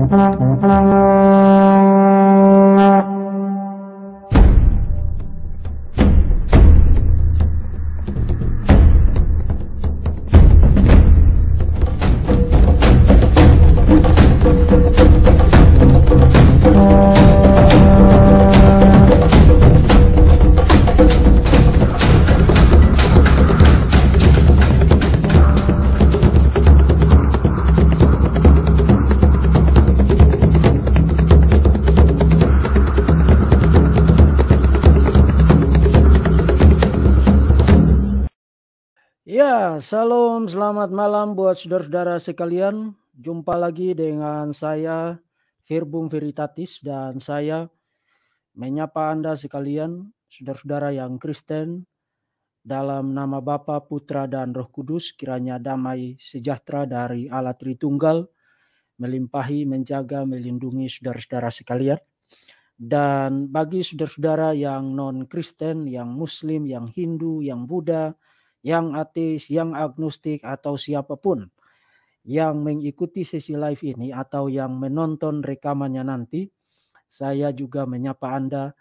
Ya, salam, selamat malam buat saudara-saudara sekalian. Jumpa lagi dengan saya, Verbum Veritatis, dan saya menyapa Anda sekalian, saudara-saudara yang Kristen, dalam nama Bapa, Putra, dan Roh Kudus. Kiranya damai sejahtera dari Allah Tritunggal melimpahi, menjaga, melindungi saudara-saudara sekalian. Dan bagi saudara-saudara yang non-Kristen, yang Muslim, yang Hindu, yang Buddha, yang ateis, yang agnostik, atau siapapun yang mengikuti sesi live ini atau yang menonton rekamannya nanti, saya juga menyapa Anda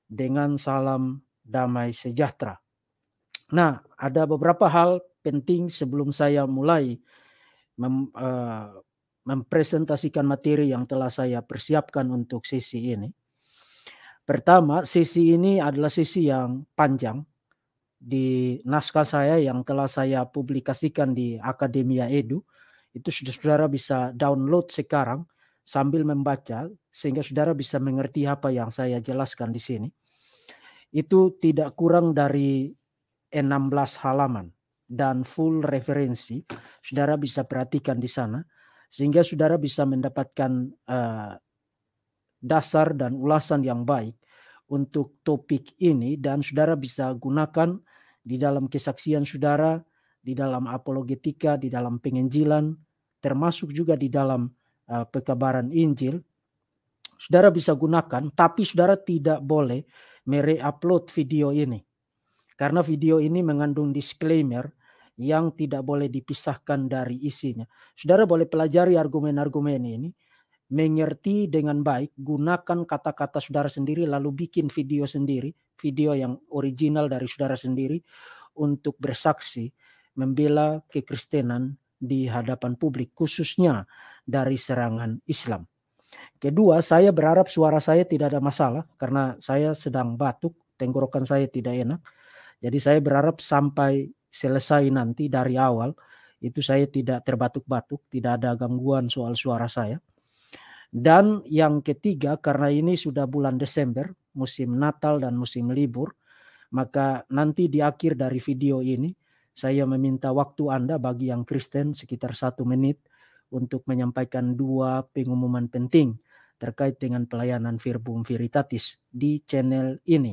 dengan salam damai sejahtera. Nah, ada beberapa hal penting sebelum saya mulai mempresentasikan materi yang telah saya persiapkan untuk sesi ini. Pertama, sesi ini adalah sesi yang panjang. Di naskah saya yang telah saya publikasikan di Akademia Edu, itu saudara bisa download sekarang sambil membaca sehingga saudara bisa mengerti apa yang saya jelaskan di sini. Itu tidak kurang dari 16 halaman dan full referensi. Saudara bisa perhatikan di sana sehingga saudara bisa mendapatkan dasar dan ulasan yang baik untuk topik ini, dan saudara bisa gunakan di dalam kesaksian saudara, di dalam apologetika, di dalam penginjilan, termasuk juga di dalam pekabaran Injil. Saudara bisa gunakan, tapi saudara tidak boleh mere-upload video ini. Karena video ini mengandung disclaimer yang tidak boleh dipisahkan dari isinya. Saudara boleh pelajari argumen-argumen ini, mengerti dengan baik, gunakan kata-kata saudara sendiri, lalu bikin video sendiri, video yang original dari saudara sendiri untuk bersaksi membela kekristenan di hadapan publik, khususnya dari serangan Islam. Kedua, saya berharap suara saya tidak ada masalah karena saya sedang batuk, tenggorokan saya tidak enak. Jadi saya berharap sampai selesai nanti dari awal itu saya tidak terbatuk-batuk, tidak ada gangguan soal suara saya. Dan yang ketiga, karena ini sudah bulan Desember, musim Natal dan musim libur, maka nanti di akhir dari video ini saya meminta waktu Anda bagi yang Kristen sekitar 1 menit untuk menyampaikan 2 pengumuman penting terkait dengan pelayanan Verbum Veritatis di channel ini.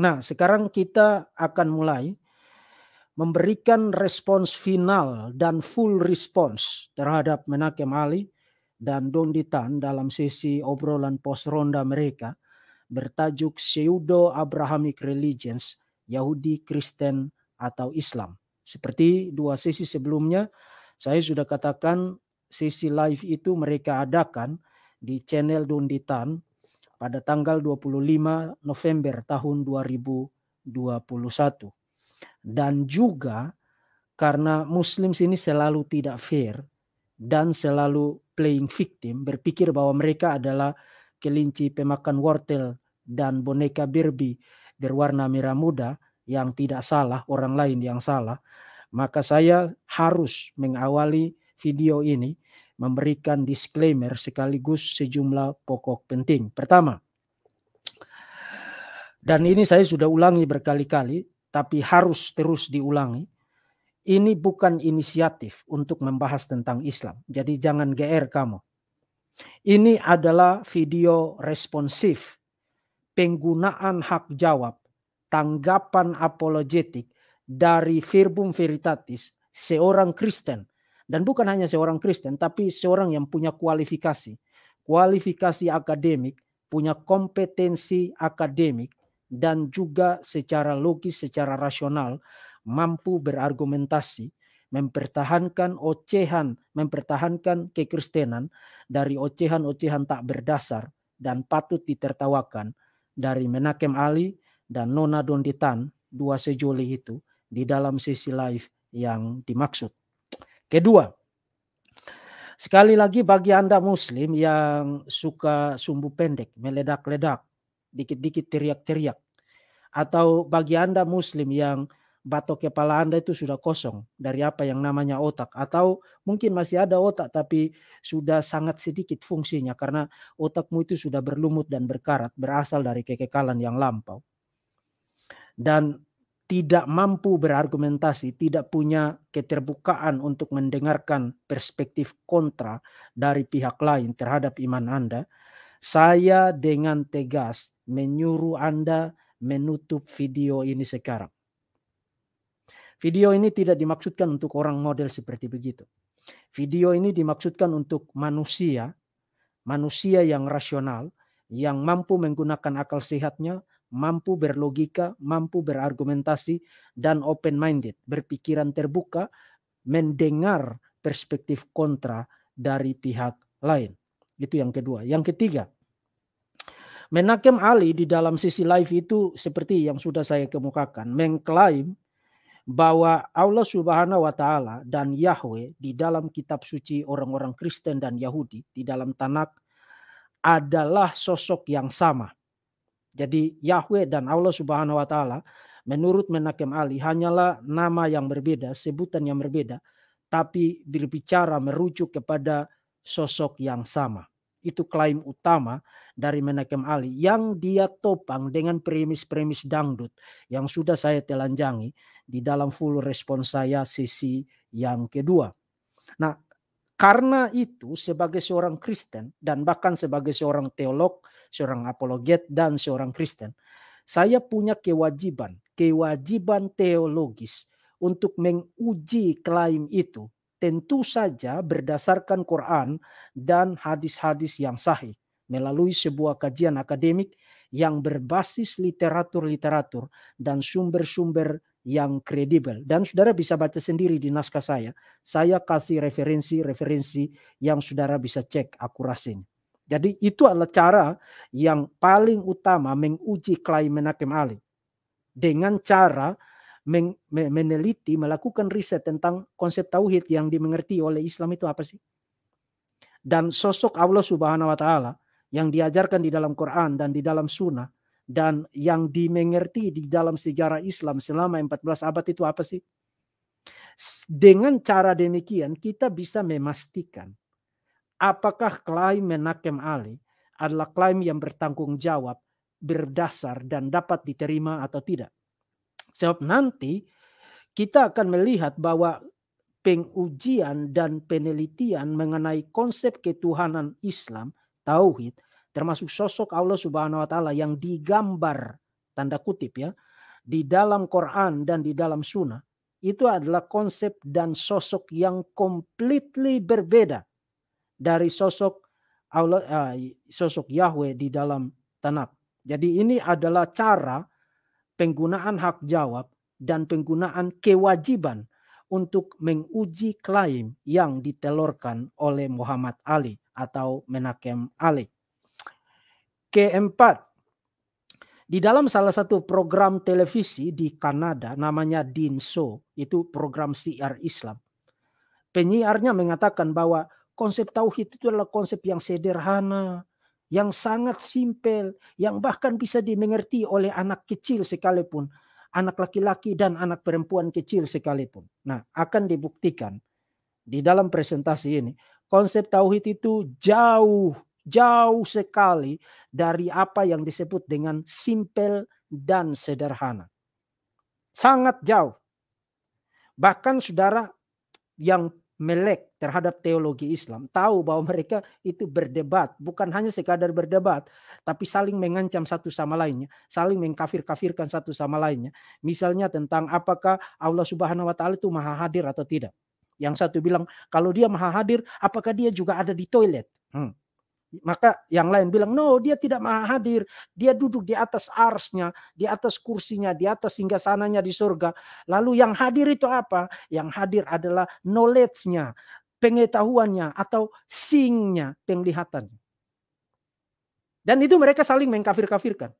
Nah, sekarang kita akan mulai memberikan respons final dan full respons terhadap Menachem Ali dan Dondi Tan dalam sesi obrolan pos ronda mereka bertajuk Pseudo Abrahamic Religions, Yahudi, Kristen, atau Islam. Seperti 2 sesi sebelumnya, saya sudah katakan sesi live itu mereka adakan di channel Dondi Tan pada tanggal 25 November tahun 2021. Dan juga karena Muslim sini selalu tidak fair dan selalu playing victim, berpikir bahwa mereka adalah kelinci pemakan wortel dan boneka Barbie berwarna merah muda yang tidak salah, orang lain yang salah, maka saya harus mengawali video ini memberikan disclaimer sekaligus sejumlah pokok penting. Pertama, dan ini saya sudah ulangi berkali-kali, tapi harus terus diulangi, ini bukan inisiatif untuk membahas tentang Islam. Jadi jangan GR kamu. Ini adalah video responsif, penggunaan hak jawab, tanggapan apologetik dari Verbum Veritatis, seorang Kristen. Dan bukan hanya seorang Kristen, tapi seorang yang punya kualifikasi akademik, punya kompetensi akademik, dan juga secara logis, secara rasional, mampu berargumentasi, mempertahankan ocehan, mempertahankan kekristenan dari ocehan-ocehan tak berdasar dan patut ditertawakan dari Menachem Ali dan Nona Donditan, dua sejoli itu di dalam sesi live yang dimaksud. Kedua, sekali lagi bagi Anda Muslim yang suka sumbu pendek, meledak-ledak, dikit-dikit teriak-teriak, atau bagi Anda Muslim yang batok kepala Anda itu sudah kosong dari apa yang namanya otak, atau mungkin masih ada otak tapi sudah sangat sedikit fungsinya karena otakmu itu sudah berlumut dan berkarat berasal dari kekekalan yang lampau dan tidak mampu berargumentasi, tidak punya keterbukaan untuk mendengarkan perspektif kontra dari pihak lain terhadap iman Anda, saya dengan tegas menyuruh Anda menutup video ini sekarang. Video ini tidak dimaksudkan untuk orang model seperti begitu. Video ini dimaksudkan untuk manusia yang rasional, yang mampu menggunakan akal sehatnya, mampu berlogika, mampu berargumentasi, dan open-minded, berpikiran terbuka, mendengar perspektif kontra dari pihak lain. Itu yang kedua. Yang ketiga, Menachem Ali di dalam sisi live itu seperti yang sudah saya kemukakan, mengklaim bahwa Allah Subhanahu wa Ta'ala dan Yahweh di dalam kitab suci orang-orang Kristen dan Yahudi di dalam Tanakh adalah sosok yang sama. Jadi Yahweh dan Allah Subhanahu wa Ta'ala menurut Menachem Ali hanyalah nama yang berbeda, sebutan yang berbeda, tapi berbicara merujuk kepada sosok yang sama. Itu klaim utama dari Menachem Ali yang dia topang dengan premis-premis dangdut yang sudah saya telanjangi di dalam full respons saya sesi yang kedua. Nah, karena itu sebagai seorang Kristen dan bahkan sebagai seorang teolog, seorang apologet dan seorang Kristen, saya punya kewajiban teologis untuk menguji klaim itu. Tentu saja berdasarkan Quran dan hadis-hadis yang sahih melalui sebuah kajian akademik yang berbasis literatur-literatur dan sumber-sumber yang kredibel. Dan saudara bisa baca sendiri di naskah saya. Saya kasih referensi-referensi yang saudara bisa cek akurasinya. Jadi itu adalah cara yang paling utama menguji klaim Menachem Ali. Dengan cara meneliti, melakukan riset tentang konsep tauhid yang dimengerti oleh Islam itu apa sih? Dan sosok Allah Subhanahu wa Ta'ala yang diajarkan di dalam Quran dan di dalam Sunnah dan yang dimengerti di dalam sejarah Islam selama 14 abad itu apa sih? Dengan cara demikian kita bisa memastikan apakah klaim Menachem Ali adalah klaim yang bertanggung jawab, berdasar dan dapat diterima atau tidak. Sebab nanti kita akan melihat bahwa pengujian dan penelitian mengenai konsep ketuhanan Islam, tauhid, termasuk sosok Allah Subhanahu wa Ta'ala yang digambar tanda kutip ya di dalam Quran dan di dalam Sunnah, itu adalah konsep dan sosok yang completely berbeda dari sosok Allah, sosok Yahweh di dalam Tanakh. Jadi ini adalah cara penggunaan hak jawab dan penggunaan kewajiban untuk menguji klaim yang ditelurkan oleh Muhammad Ali atau Menachem Ali. Keempat, di dalam salah satu program televisi di Kanada namanya Dean Show, itu program siar Islam. Penyiarnya mengatakan bahwa konsep tauhid itu adalah konsep yang sederhana, yang sangat simpel, yang bahkan bisa dimengerti oleh anak kecil sekalipun, anak laki-laki dan anak perempuan kecil sekalipun. Nah, akan dibuktikan di dalam presentasi ini, konsep tauhid itu jauh sekali dari apa yang disebut dengan simpel dan sederhana. Sangat jauh. Bahkan saudara yang melek terhadap teologi Islam tahu bahwa mereka itu berdebat, bukan hanya sekadar berdebat, tapi saling mengancam satu sama lainnya, saling mengkafir-kafirkan satu sama lainnya. Misalnya tentang apakah Allah Subhanahu wa Ta'ala itu maha hadir atau tidak. Yang satu bilang kalau dia maha hadir, apakah dia juga ada di toilet? Maka yang lain bilang, no, dia tidak mau hadir. Dia duduk di atas arsnya, di atas kursinya, di atas singgasananya di surga. Lalu yang hadir itu apa? Yang hadir adalah knowledge-nya, pengetahuannya, atau seeing-nya, penglihatan. Dan itu mereka saling mengkafir-kafirkan.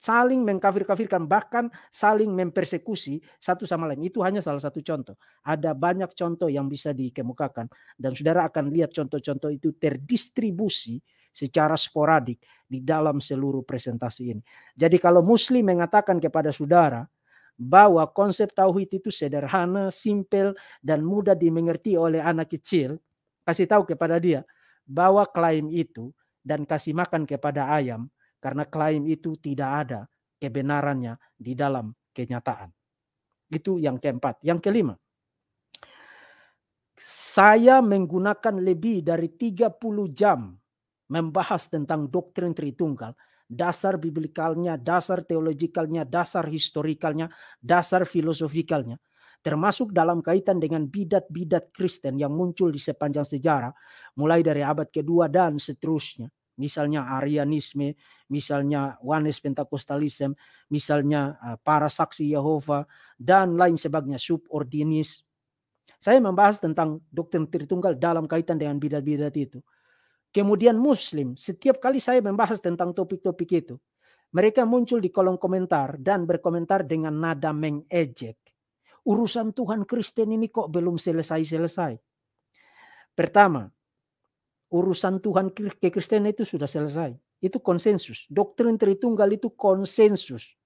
Saling mengkafir-kafirkan, bahkan saling mempersekusi satu sama lain. Itu hanya salah satu contoh. Ada banyak contoh yang bisa dikemukakan. Dan saudara akan lihat contoh-contoh itu terdistribusi secara sporadik di dalam seluruh presentasi ini. Jadi kalau Muslim mengatakan kepada saudara bahwa konsep tauhid itu sederhana, simpel, dan mudah dimengerti oleh anak kecil, kasih tahu kepada dia bahwa klaim itu dan kasih makan kepada ayam, karena klaim itu tidak ada kebenarannya di dalam kenyataan. Itu yang keempat. Yang kelima, saya menggunakan lebih dari 30 jam membahas tentang doktrin Tritunggal, dasar biblikalnya, dasar teologikalnya, dasar historikalnya, dasar filosofikalnya, termasuk dalam kaitan dengan bidat-bidat Kristen yang muncul di sepanjang sejarah, mulai dari abad kedua dan seterusnya. Misalnya Arianisme, misalnya Oneness Pentakostalisme, misalnya para saksi Yehova, dan lain sebagainya, subordinis. Saya membahas tentang doktrin Tritunggal dalam kaitan dengan bidat-bidat itu. Kemudian Muslim, setiap kali saya membahas tentang topik-topik itu, mereka muncul di kolom komentar dan berkomentar dengan nada mengejek. Urusan Tuhan Kristen ini kok belum selesai-selesai. Pertama, urusan Tuhan kekristenan itu sudah selesai. Itu konsensus. Doktrin Tritunggal itu konsensus.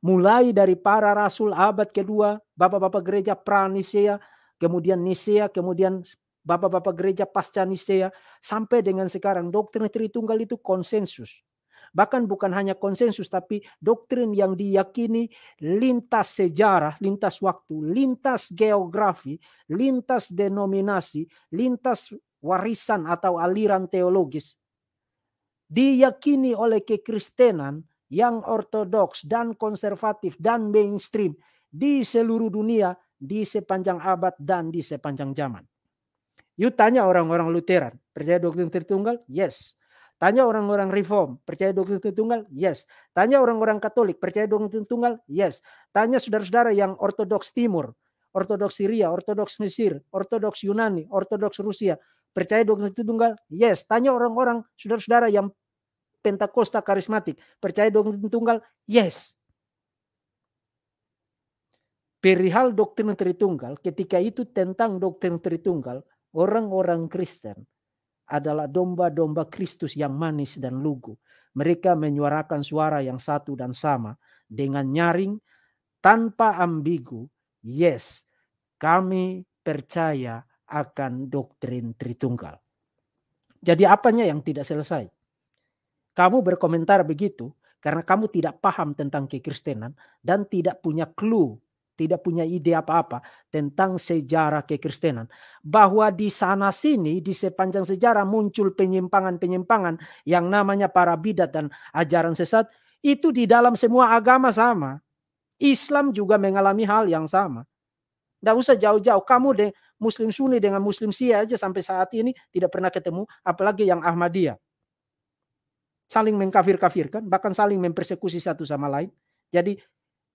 Mulai dari para rasul abad kedua, bapak-bapak gereja pra-Nisea, kemudian Nisea, kemudian bapak-bapak gereja pasca Nisea, sampai dengan sekarang doktrin Tritunggal itu konsensus. Bahkan bukan hanya konsensus, tapi doktrin yang diyakini lintas sejarah, lintas waktu, lintas geografi, lintas denominasi, lintas warisan atau aliran teologis. Diyakini oleh kekristenan yang ortodoks dan konservatif dan mainstream di seluruh dunia di sepanjang abad dan di sepanjang zaman. You tanya orang-orang Lutheran, percaya doktrin Tritunggal? Yes. Tanya orang-orang Reform, percaya doktrin Tritunggal? Yes. Tanya orang-orang Katolik, percaya doktrin Tritunggal? Yes. Tanya saudara-saudara yang Ortodoks Timur, Ortodoks Syria, Ortodoks Mesir, Ortodoks Yunani, Ortodoks Rusia, percaya doktrin Tritunggal? Yes. Tanya orang-orang saudara-saudara yang Pentakosta karismatik, percaya doktrin Tritunggal? Yes. Perihal doktrin Tritunggal, ketika itu tentang doktrin Tritunggal, orang-orang Kristen adalah domba-domba Kristus yang manis dan lugu. Mereka menyuarakan suara yang satu dan sama dengan nyaring tanpa ambigu. Yes, kami percaya akan doktrin Tritunggal. Jadi apanya yang tidak selesai? Kamu berkomentar begitu karena kamu tidak paham tentang kekristenan dan tidak punya clue, tidak punya ide apa-apa tentang sejarah kekristenan. Bahwa di sana sini di sepanjang sejarah muncul penyimpangan-penyimpangan yang namanya para bidat dan ajaran sesat, itu di dalam semua agama sama. Islam juga mengalami hal yang sama. Tidak usah jauh-jauh, kamu Muslim Sunni dengan Muslim Syiah aja sampai saat ini tidak pernah ketemu, apalagi yang Ahmadiyah. Saling mengkafir-kafirkan, bahkan saling mempersekusi satu sama lain. Jadi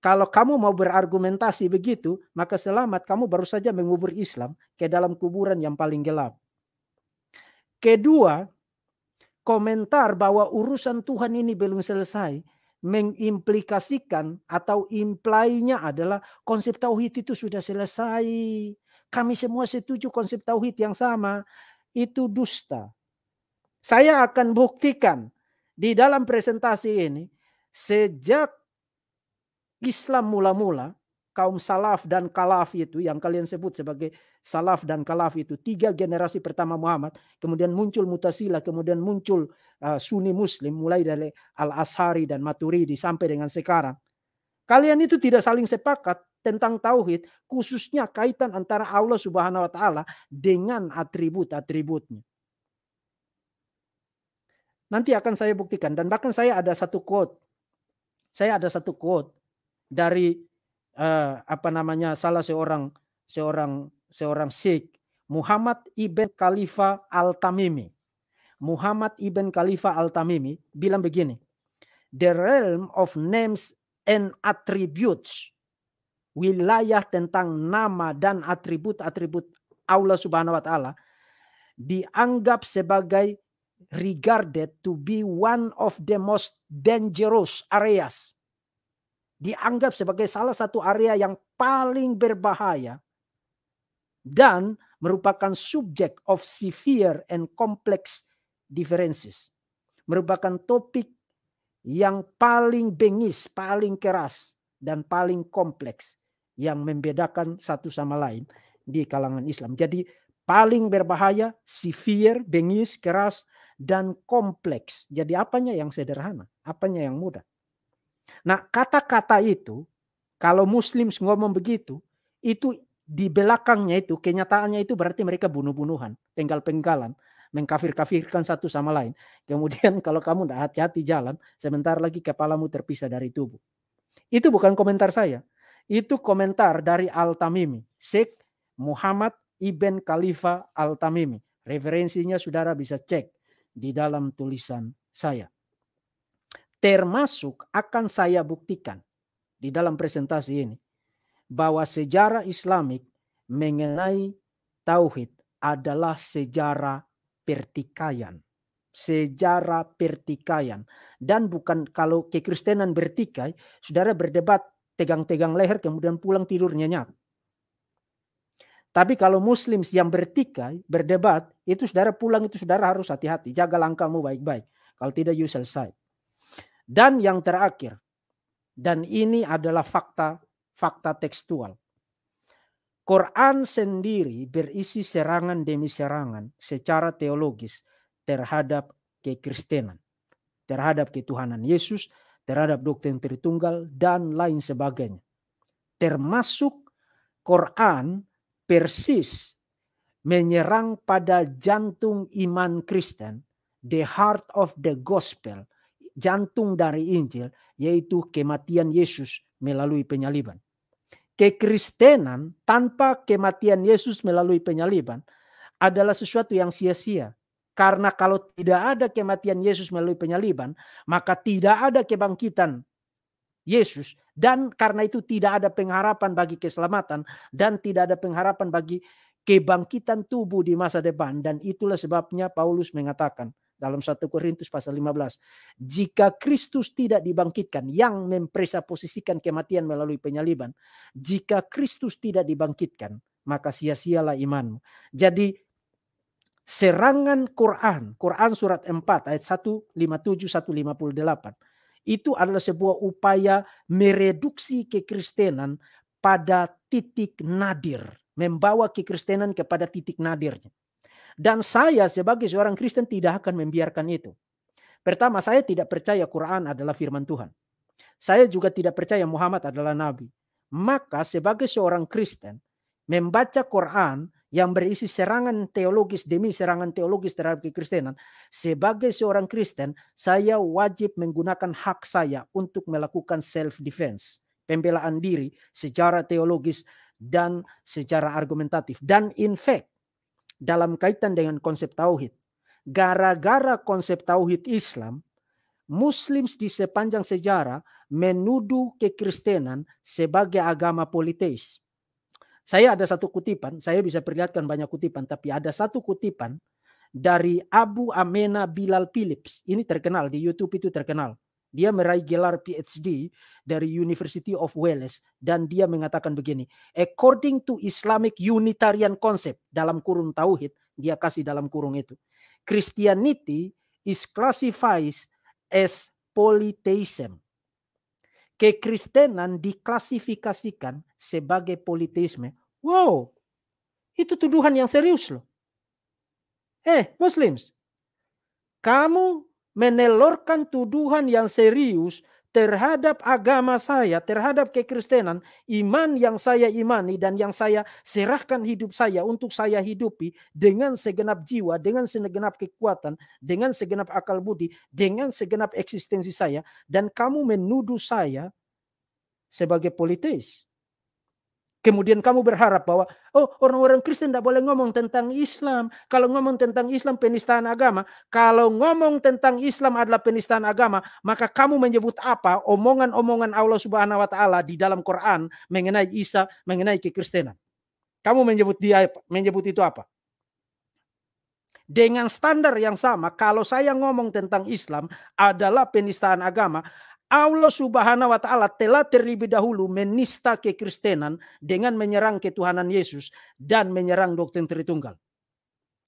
kalau kamu mau berargumentasi begitu, maka selamat, kamu baru saja mengubur Islam ke dalam kuburan yang paling gelap. Kedua, komentar bahwa urusan Tuhan ini belum selesai mengimplikasikan atau implinya adalah konsep tauhid itu sudah selesai. Kami semua setuju konsep tauhid yang sama. Itu dusta. Saya akan buktikan di dalam presentasi ini, sejak Islam mula-mula, kaum salaf dan kalaf itu yang kalian sebut sebagai salaf dan kalaf itu 3 generasi pertama Muhammad, kemudian muncul Mu'tazilah, kemudian muncul Sunni Muslim mulai dari Al-Ash'ari dan Maturidi sampai dengan sekarang. Kalian itu tidak saling sepakat tentang tauhid, khususnya kaitan antara Allah Subhanahu wa taala dengan atribut-atributnya. Nanti akan saya buktikan, dan bahkan saya ada satu quote. Saya ada satu quote dari salah seorang Syekh Muhammad Ibn Khalifa Al-Tamimi. Muhammad ibn Khalifah Al-Tamimi bilang begini, the realm of names and attributes, wilayah tentang nama dan atribut-atribut Allah Subhanahu wa taala dianggap sebagai regarded to be one of the most dangerous areas. Dianggap sebagai salah satu area yang paling berbahaya dan merupakan subject of severe and complex differences. Merupakan topik yang paling bengis, paling keras, dan paling kompleks yang membedakan satu sama lain di kalangan Islam. Jadi paling berbahaya, severe, bengis, keras, dan kompleks. Jadi apanya yang sederhana? Apanya yang mudah? Nah, kata-kata itu, kalau Muslim ngomong begitu, itu di belakangnya itu, kenyataannya itu berarti mereka bunuh-bunuhan, penggal-penggalan, mengkafir-kafirkan satu sama lain. Kemudian kalau kamu tidak hati-hati jalan, sebentar lagi kepalamu terpisah dari tubuh. Itu bukan komentar saya. Itu komentar dari Al-Tamimi, Syekh Muhammad ibn Khalifah Al-Tamimi. Referensinya saudara bisa cek di dalam tulisan saya. Termasuk akan saya buktikan di dalam presentasi ini bahwa sejarah Islamik mengenai tauhid adalah sejarah pertikaian. Sejarah pertikaian. Dan bukan kalau kekristenan bertikai, saudara berdebat tegang-tegang leher kemudian pulang tidur nyenyak. Tapi kalau Muslim yang bertikai, berdebat, itu saudara pulang itu saudara harus hati-hati. Jaga langkahmu baik-baik. Kalau tidak you selesai. Dan yang terakhir, dan ini adalah fakta tekstual. Quran sendiri berisi serangan demi serangan secara teologis terhadap kekristenan, terhadap ketuhanan Yesus, terhadap doktrin Tritunggal, dan lain sebagainya. Termasuk Quran persis menyerang pada jantung iman Kristen, the heart of the gospel, jantung dari Injil, yaitu kematian Yesus melalui penyaliban. Kekristenan tanpa kematian Yesus melalui penyaliban adalah sesuatu yang sia-sia. Karena kalau tidak ada kematian Yesus melalui penyaliban, maka tidak ada kebangkitan Yesus. Dan karena itu tidak ada pengharapan bagi keselamatan dan tidak ada pengharapan bagi kebangkitan tubuh di masa depan. Dan itulah sebabnya Paulus mengatakan dalam 1 Korintus pasal 15. Jika Kristus tidak dibangkitkan, yang mempresaposisikan kematian melalui penyaliban. Jika Kristus tidak dibangkitkan, maka sia-sialah imanmu. Jadi serangan Quran surat 4 ayat 157 158. Itu adalah sebuah upaya mereduksi kekristenan pada titik nadir. Membawa kekristenan kepada titik nadirnya. Dan saya sebagai seorang Kristen tidak akan membiarkan itu. Pertama, saya tidak percaya Quran adalah firman Tuhan. Saya juga tidak percaya Muhammad adalah nabi. Maka sebagai seorang Kristen, membaca Quran yang berisi serangan teologis demi serangan teologis terhadap kekristenan, sebagai seorang Kristen, saya wajib menggunakan hak saya untuk melakukan self-defense, pembelaan diri secara teologis dan secara argumentatif. Dan in fact, dalam kaitan dengan konsep tauhid, gara-gara konsep tauhid Islam, Muslim di sepanjang sejarah menuduh kekristenan sebagai agama politeis. Saya ada satu kutipan, saya bisa perlihatkan banyak kutipan, tapi ada satu kutipan dari Abu Amena Bilal Philips. Ini terkenal, di YouTube itu terkenal. Dia meraih gelar PhD dari University of Wales dan dia mengatakan begini, according to Islamic Unitarian concept, dalam kurung tauhid, dia kasih dalam kurung itu, Christianity is classified as polytheism. Kekristenan diklasifikasikan sebagai politeisme. Wow, itu tuduhan yang serius loh. Muslims, kamu menelurkan tuduhan yang serius terhadap agama saya, terhadap kekristenan, iman yang saya imani dan yang saya serahkan hidup saya untuk saya hidupi dengan segenap jiwa, dengan segenap kekuatan, dengan segenap akal budi, dengan segenap eksistensi saya, dan kamu menuduh saya sebagai politeis. Kemudian kamu berharap bahwa, oh, orang-orang Kristen tidak boleh ngomong tentang Islam. Kalau ngomong tentang Islam penistaan agama. Kalau ngomong tentang Islam adalah penistaan agama, maka kamu menyebut apa? Omongan-omongan Allah Subhanahu wa taala di dalam Quran mengenai Isa, mengenai kekristenan. Kamu menyebut itu apa? Dengan standar yang sama, kalau saya ngomong tentang Islam adalah penistaan agama, Allah Subhanahu wa taala telah terlebih dahulu menista kekristenan dengan menyerang ketuhanan Yesus dan menyerang doktrin Tritunggal.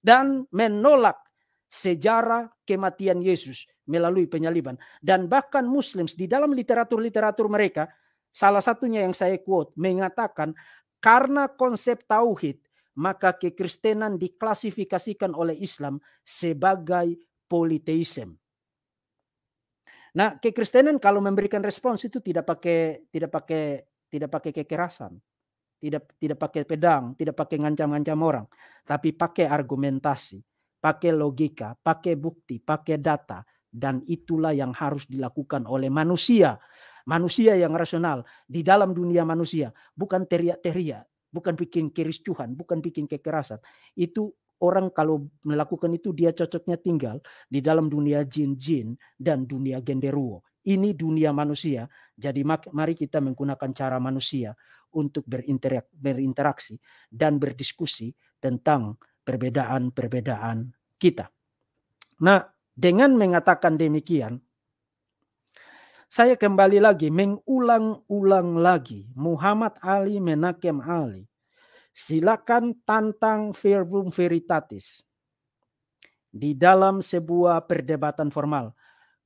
Dan menolak sejarah kematian Yesus melalui penyaliban. Dan bahkan Muslims di dalam literatur-literatur mereka, salah satunya yang saya quote, mengatakan karena konsep tauhid, maka kekristenan diklasifikasikan oleh Islam sebagai politeisme. Nah, kekristenan kalau memberikan respons itu tidak pakai kekerasan, tidak pakai pedang, tidak pakai ngancam-ngancam orang, tapi pakai argumentasi, pakai logika, pakai bukti, pakai data, dan itulah yang harus dilakukan oleh manusia. Manusia yang rasional di dalam dunia manusia, bukan teriak-teriak, bukan bikin kericuhan, bukan bikin kekerasan. Itu orang kalau melakukan itu dia cocoknya tinggal di dalam dunia jin-jin dan dunia genderuwo. Ini dunia manusia. Jadi mari kita menggunakan cara manusia untuk berinteraksi dan berdiskusi tentang perbedaan-perbedaan kita. Nah, dengan mengatakan demikian, saya kembali lagi mengulang-ulang lagi Muhammad Ali Menakem Ali. Silakan tantang verbum veritatis di dalam sebuah perdebatan formal.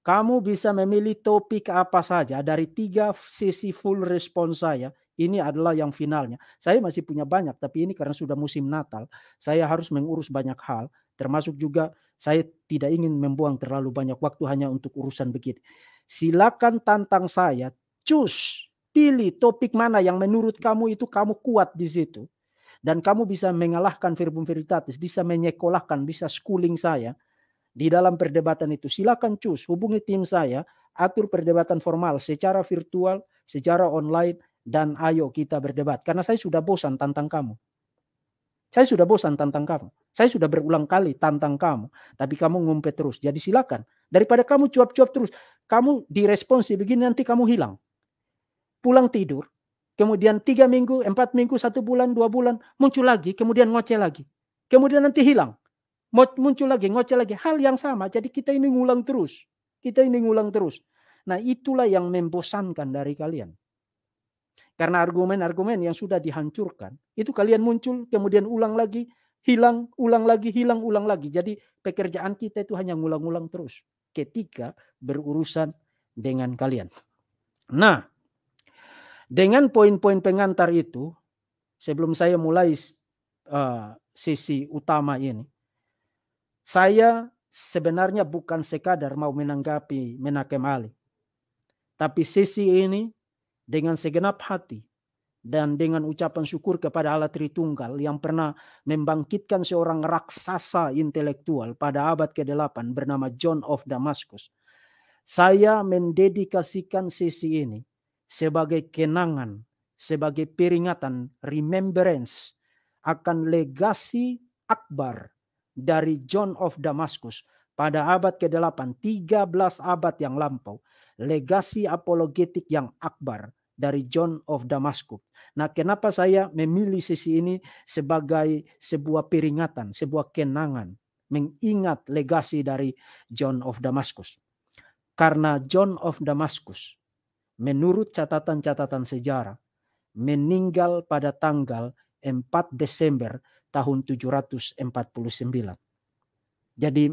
Kamu bisa memilih topik apa saja dari 3 sesi full respons saya. Ini adalah yang finalnya. Saya masih punya banyak, tapi ini karena sudah musim Natal, saya harus mengurus banyak hal, termasuk juga saya tidak ingin membuang terlalu banyak waktu hanya untuk urusan begitu. Silakan tantang saya, choose, pilih topik mana yang menurut kamu itu kamu kuat di situ. Dan kamu bisa mengalahkan verbum veritatis, bisa menyekolahkan, bisa schooling saya di dalam perdebatan itu. Silakan choose, hubungi tim saya, atur perdebatan formal secara virtual, secara online, dan ayo kita berdebat. Karena saya sudah bosan tantang kamu. Saya sudah bosan tantang kamu. Saya sudah berulang kali tantang kamu, tapi kamu ngumpet terus. Jadi silakan. Daripada kamu cuap-cuap terus, kamu diresponsi begini nanti kamu hilang. Pulang tidur, kemudian 3 minggu, 4 minggu, 1 bulan, 2 bulan, muncul lagi, kemudian ngoceh lagi. Kemudian nanti hilang. Muncul lagi, ngoceh lagi. Hal yang sama. Jadi kita ini ngulang terus. Nah, itulah yang membosankan dari kalian. Karena argumen-argumen yang sudah dihancurkan, itu kalian muncul, kemudian ulang lagi, hilang, ulang lagi, hilang, ulang lagi. Jadi pekerjaan kita itu hanya ngulang-ulang terus ketika berurusan dengan kalian. Nah, dengan poin-poin pengantar itu, sebelum saya mulai sesi utama ini, saya sebenarnya bukan sekadar mau menanggapi Menakem Ali. Tapi sesi ini dengan segenap hati dan dengan ucapan syukur kepada Allah Tritunggal yang pernah membangkitkan seorang raksasa intelektual pada abad ke-8 bernama John of Damascus. Saya mendedikasikan sesi ini sebagai kenangan, sebagai peringatan, remembrance akan legasi akbar dari John of Damascus pada abad ke-8, 13 abad yang lampau. Legasi apologetik yang akbar dari John of Damascus. Nah, kenapa saya memilih sesi ini sebagai sebuah peringatan, sebuah kenangan, mengingat legasi dari John of Damascus? Karena John of Damascus, menurut catatan-catatan sejarah, meninggal pada tanggal 4 Desember tahun 749. Jadi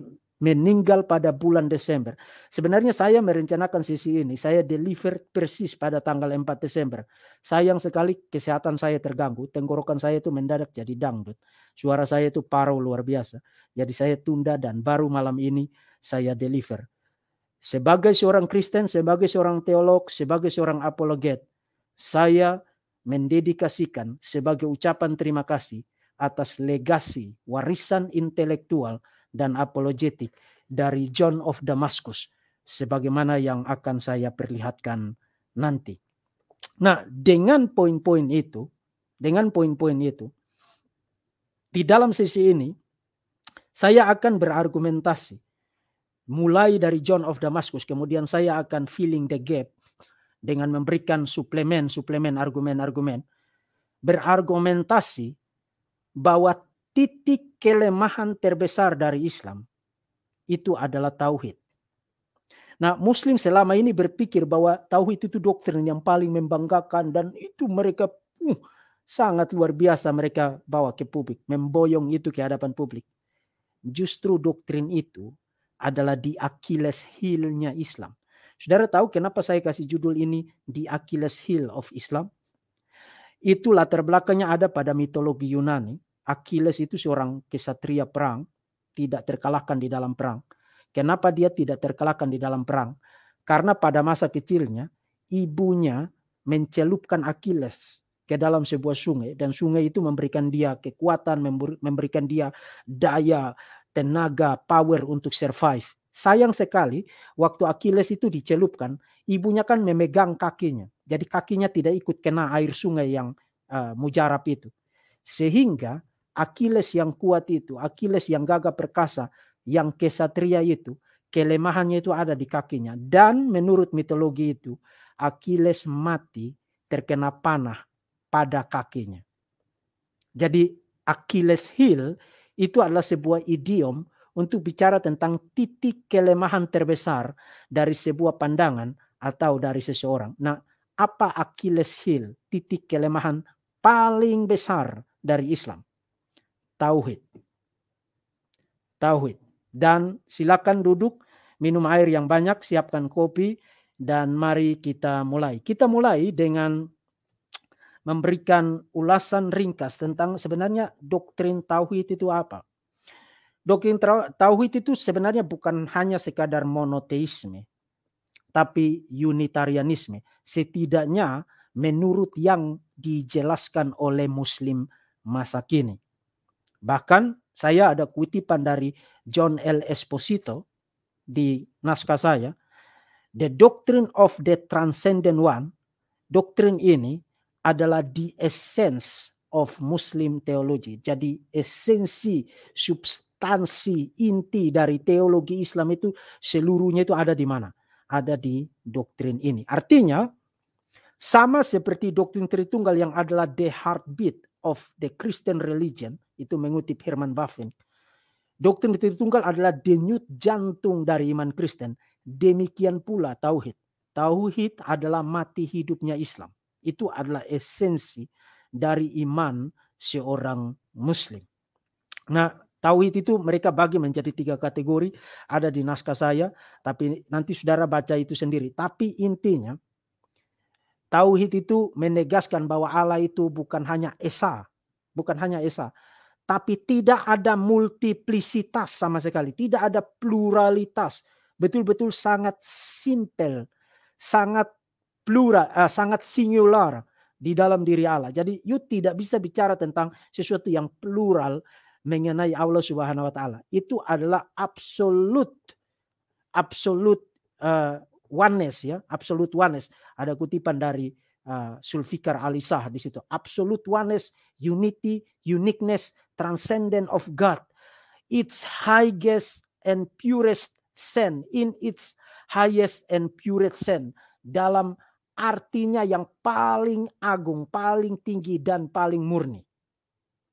meninggal pada bulan Desember. Sebenarnya saya merencanakan sesi ini, saya deliver persis pada tanggal 4 Desember. Sayang sekali kesehatan saya terganggu, tenggorokan saya itu mendadak jadi dangdut. Suara saya itu parau luar biasa. Jadi saya tunda dan baru malam ini saya deliver. Sebagai seorang Kristen, sebagai seorang teolog, sebagai seorang apologet, saya mendedikasikan sebagai ucapan terima kasih atas legasi, warisan intelektual dan apologetik dari John of Damascus, sebagaimana yang akan saya perlihatkan nanti. Nah, dengan poin-poin itu, dengan poin-poin itu, di dalam sesi ini saya akan berargumentasi mulai dari John of Damascus, kemudian saya akan filling the gap dengan memberikan suplemen argumen-argumen, berargumentasi bahwa titik kelemahan terbesar dari Islam itu adalah tauhid. Nah, Muslim selama ini berpikir bahwa tauhid itu doktrin yang paling membanggakan dan itu mereka sangat luar biasa mereka bawa ke publik, memboyong itu ke hadapan publik. Justru doktrin itu adalah di Achilles heel-nya Islam. Saudara tahu kenapa saya kasih judul ini The Achilles Heel of Islam? Itu latar belakangnya ada pada mitologi Yunani. Achilles itu seorang kesatria perang, tidak terkalahkan di dalam perang. Kenapa dia tidak terkalahkan di dalam perang? Karena pada masa kecilnya, ibunya mencelupkan Achilles ke dalam sebuah sungai. Dan sungai itu memberikan dia kekuatan, memberikan dia daya, tenaga, power untuk survive. Sayang sekali, waktu Achilles itu dicelupkan, ibunya kan memegang kakinya. Jadi kakinya tidak ikut kena air sungai yang mujarab itu. Sehingga Achilles yang kuat itu, Achilles yang gagah perkasa, yang kesatria itu, kelemahannya itu ada di kakinya. Dan menurut mitologi itu, Achilles mati terkena panah pada kakinya. Jadi Achilles heel itu adalah sebuah idiom untuk bicara tentang titik kelemahan terbesar dari sebuah pandangan atau dari seseorang. Nah, apa Achilles heel? Titik kelemahan paling besar dari Islam. Tauhid. Tauhid. Dan silakan duduk, minum air yang banyak, siapkan kopi, dan mari kita mulai. Kita mulai dengan memberikan ulasan ringkas tentang sebenarnya doktrin tauhid itu apa. Doktrin tauhid itu sebenarnya bukan hanya sekadar monoteisme, tapi unitarianisme. Setidaknya menurut yang dijelaskan oleh Muslim masa kini. Bahkan saya ada kutipan dari John L. Esposito di naskah saya. The doctrine of the transcendent one. Doktrin ini adalah the essence of Muslim theology. Jadi esensi, substansi, inti dari teologi Islam itu seluruhnya itu ada di mana? Ada di doktrin ini. Artinya sama seperti doktrin Tritunggal yang adalah the heartbeat of the Christian religion, itu mengutip Herman Bavinck. Doktrin Tritunggal adalah denyut jantung dari iman Kristen. Demikian pula tauhid. Tauhid adalah mati hidupnya Islam. Itu adalah esensi dari iman seorang Muslim. Nah, tauhid itu mereka bagi menjadi 3 kategori. Ada di naskah saya, tapi nanti saudara baca itu sendiri. Tapi intinya, tauhid itu menegaskan bahwa Allah itu bukan hanya esa. Bukan hanya esa. Tapi tidak ada multiplisitas sama sekali. Tidak ada pluralitas. Betul-betul sangat simple. Sangat plural, sangat singular di dalam diri Allah. Jadi you tidak bisa bicara tentang sesuatu yang plural mengenai Allah Subhanahu wa taala. Itu adalah absolute oneness ya, absolute oneness. Ada kutipan dari Zulfikar Alisah di situ. Absolute oneness, unity, uniqueness, transcendent of God. Its highest and purest sense, in its highest and purest sense, dalam artinya yang paling agung, paling tinggi dan paling murni.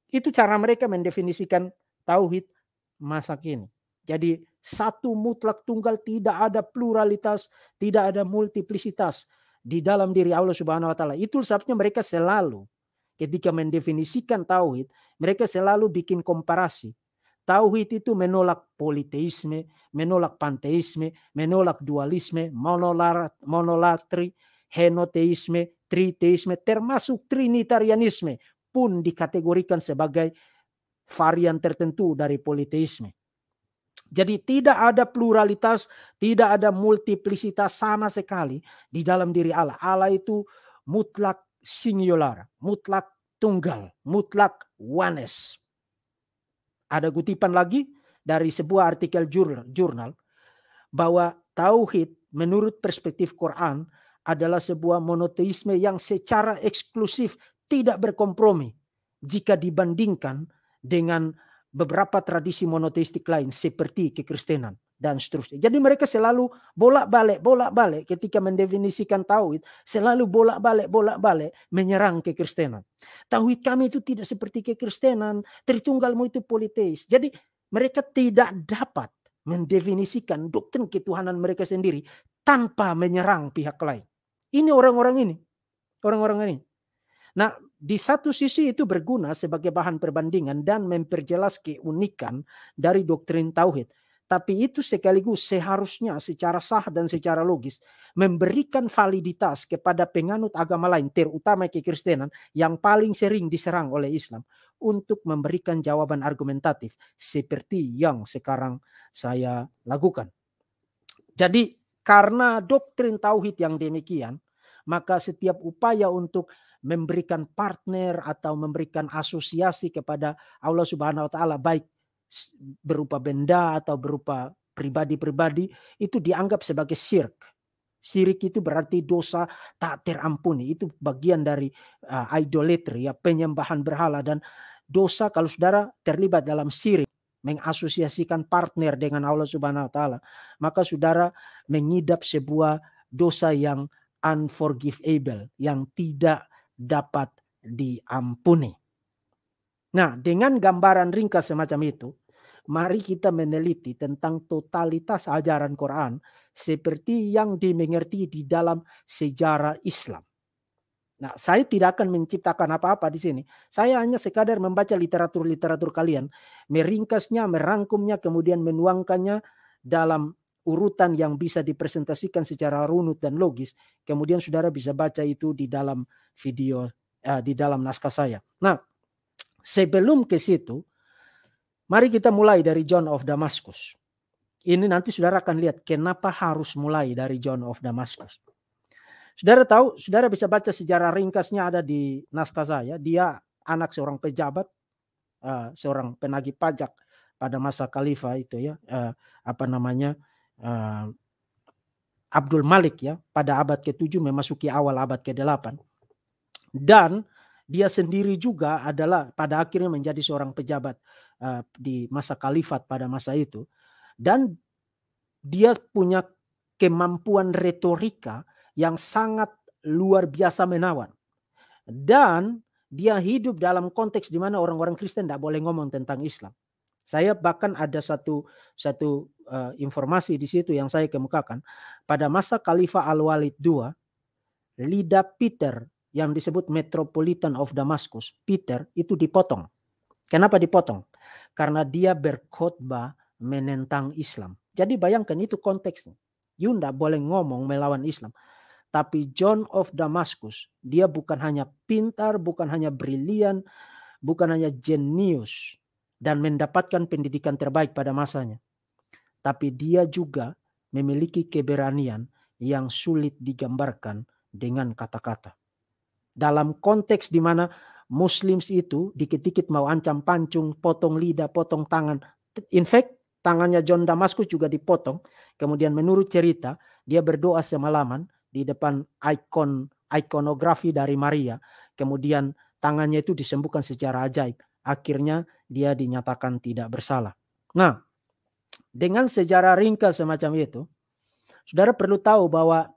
Itu cara mereka mendefinisikan tauhid masa kini. Jadi satu mutlak tunggal, tidak ada pluralitas, tidak ada multiplisitas di dalam diri Allah Subhanahu wa taala. Itu sebabnya mereka selalu ketika mendefinisikan tauhid, mereka selalu bikin komparasi. Tauhid itu menolak politeisme, menolak panteisme, menolak dualisme, monolatri, henoteisme, triteisme, termasuk trinitarianisme pun dikategorikan sebagai varian tertentu dari politeisme. Jadi tidak ada pluralitas, tidak ada multiplisitas sama sekali di dalam diri Allah. Allah itu mutlak singular, mutlak tunggal, mutlak oneness. Ada kutipan lagi dari sebuah artikel jurnal bahwa tauhid menurut perspektif Quran adalah sebuah monoteisme yang secara eksklusif tidak berkompromi jika dibandingkan dengan beberapa tradisi monoteistik lain seperti kekristenan dan seterusnya. Jadi mereka selalu bolak-balik ketika mendefinisikan tauhid, selalu bolak-balik menyerang kekristenan. Tauhid kami itu tidak seperti kekristenan, Tritunggalmu itu politeis. Jadi mereka tidak dapat mendefinisikan doktrin ketuhanan mereka sendiri tanpa menyerang pihak lain. Ini orang-orang ini. Nah, di satu sisi itu berguna sebagai bahan perbandingan dan memperjelas keunikan dari doktrin tauhid. Tapi itu sekaligus seharusnya secara sah dan secara logis memberikan validitas kepada penganut agama lain, terutama kekristenan yang paling sering diserang oleh Islam, untuk memberikan jawaban argumentatif seperti yang sekarang saya lakukan. Jadi karena doktrin tauhid yang demikian, maka setiap upaya untuk memberikan partner atau memberikan asosiasi kepada Allah Subhanahu wa taala, baik berupa benda atau berupa pribadi-pribadi, itu dianggap sebagai syirik. Syirik itu berarti dosa tak terampuni. Itu bagian dari idolatry, ya, penyembahan berhala. Dan dosa kalau saudara terlibat dalam syirik, mengasosiasikan partner dengan Allah Subhanahu wa taala, maka saudara mengidap sebuah dosa yang unforgivable, yang tidak dapat diampuni. Nah, dengan gambaran ringkas semacam itu, mari kita meneliti tentang totalitas ajaran Quran seperti yang dimengerti di dalam sejarah Islam. Nah, saya tidak akan menciptakan apa-apa di sini. Saya hanya sekadar membaca literatur-literatur kalian, meringkasnya, merangkumnya, kemudian menuangkannya dalam urutan yang bisa dipresentasikan secara runut dan logis. Kemudian saudara bisa baca itu di dalam video, di dalam naskah saya. Nah, sebelum ke situ, mari kita mulai dari John of Damascus. Ini nanti saudara akan lihat kenapa harus mulai dari John of Damascus. Saudara tahu, saudara bisa baca sejarah ringkasnya ada di naskah saya. Dia anak seorang pejabat, seorang penagih pajak pada masa khalifah itu, ya, Abdul Malik, ya, pada abad ke-7 memasuki awal abad ke-8. Dan dia sendiri juga adalah pada akhirnya menjadi seorang pejabat di masa khalifat pada masa itu. Dan dia punya kemampuan retorika yang sangat luar biasa menawan. Dan dia hidup dalam konteks di mana orang-orang Kristen tidak boleh ngomong tentang Islam. Saya bahkan ada satu informasi di situ yang saya kemukakan. Pada masa Khalifah Al-Walid II, lidah Peter yang disebut Metropolitan of Damascus, Peter, itu dipotong. Kenapa dipotong? Karena dia berkhotbah menentang Islam. Jadi bayangkan itu konteksnya. You tidak boleh ngomong melawan Islam. Tapi John of Damascus, dia bukan hanya pintar, bukan hanya brilian, bukan hanya jenius dan mendapatkan pendidikan terbaik pada masanya. Tapi dia juga memiliki keberanian yang sulit digambarkan dengan kata-kata. Dalam konteks di mana Muslims itu dikit-dikit mau ancam pancung, potong lidah, potong tangan. In fact, tangannya John Damascus juga dipotong. Kemudian menurut cerita, dia berdoa semalaman di depan ikonografi dari Maria. Kemudian tangannya itu disembuhkan secara ajaib. Akhirnya dia dinyatakan tidak bersalah. Nah, dengan sejarah ringkas semacam itu, saudara perlu tahu bahwa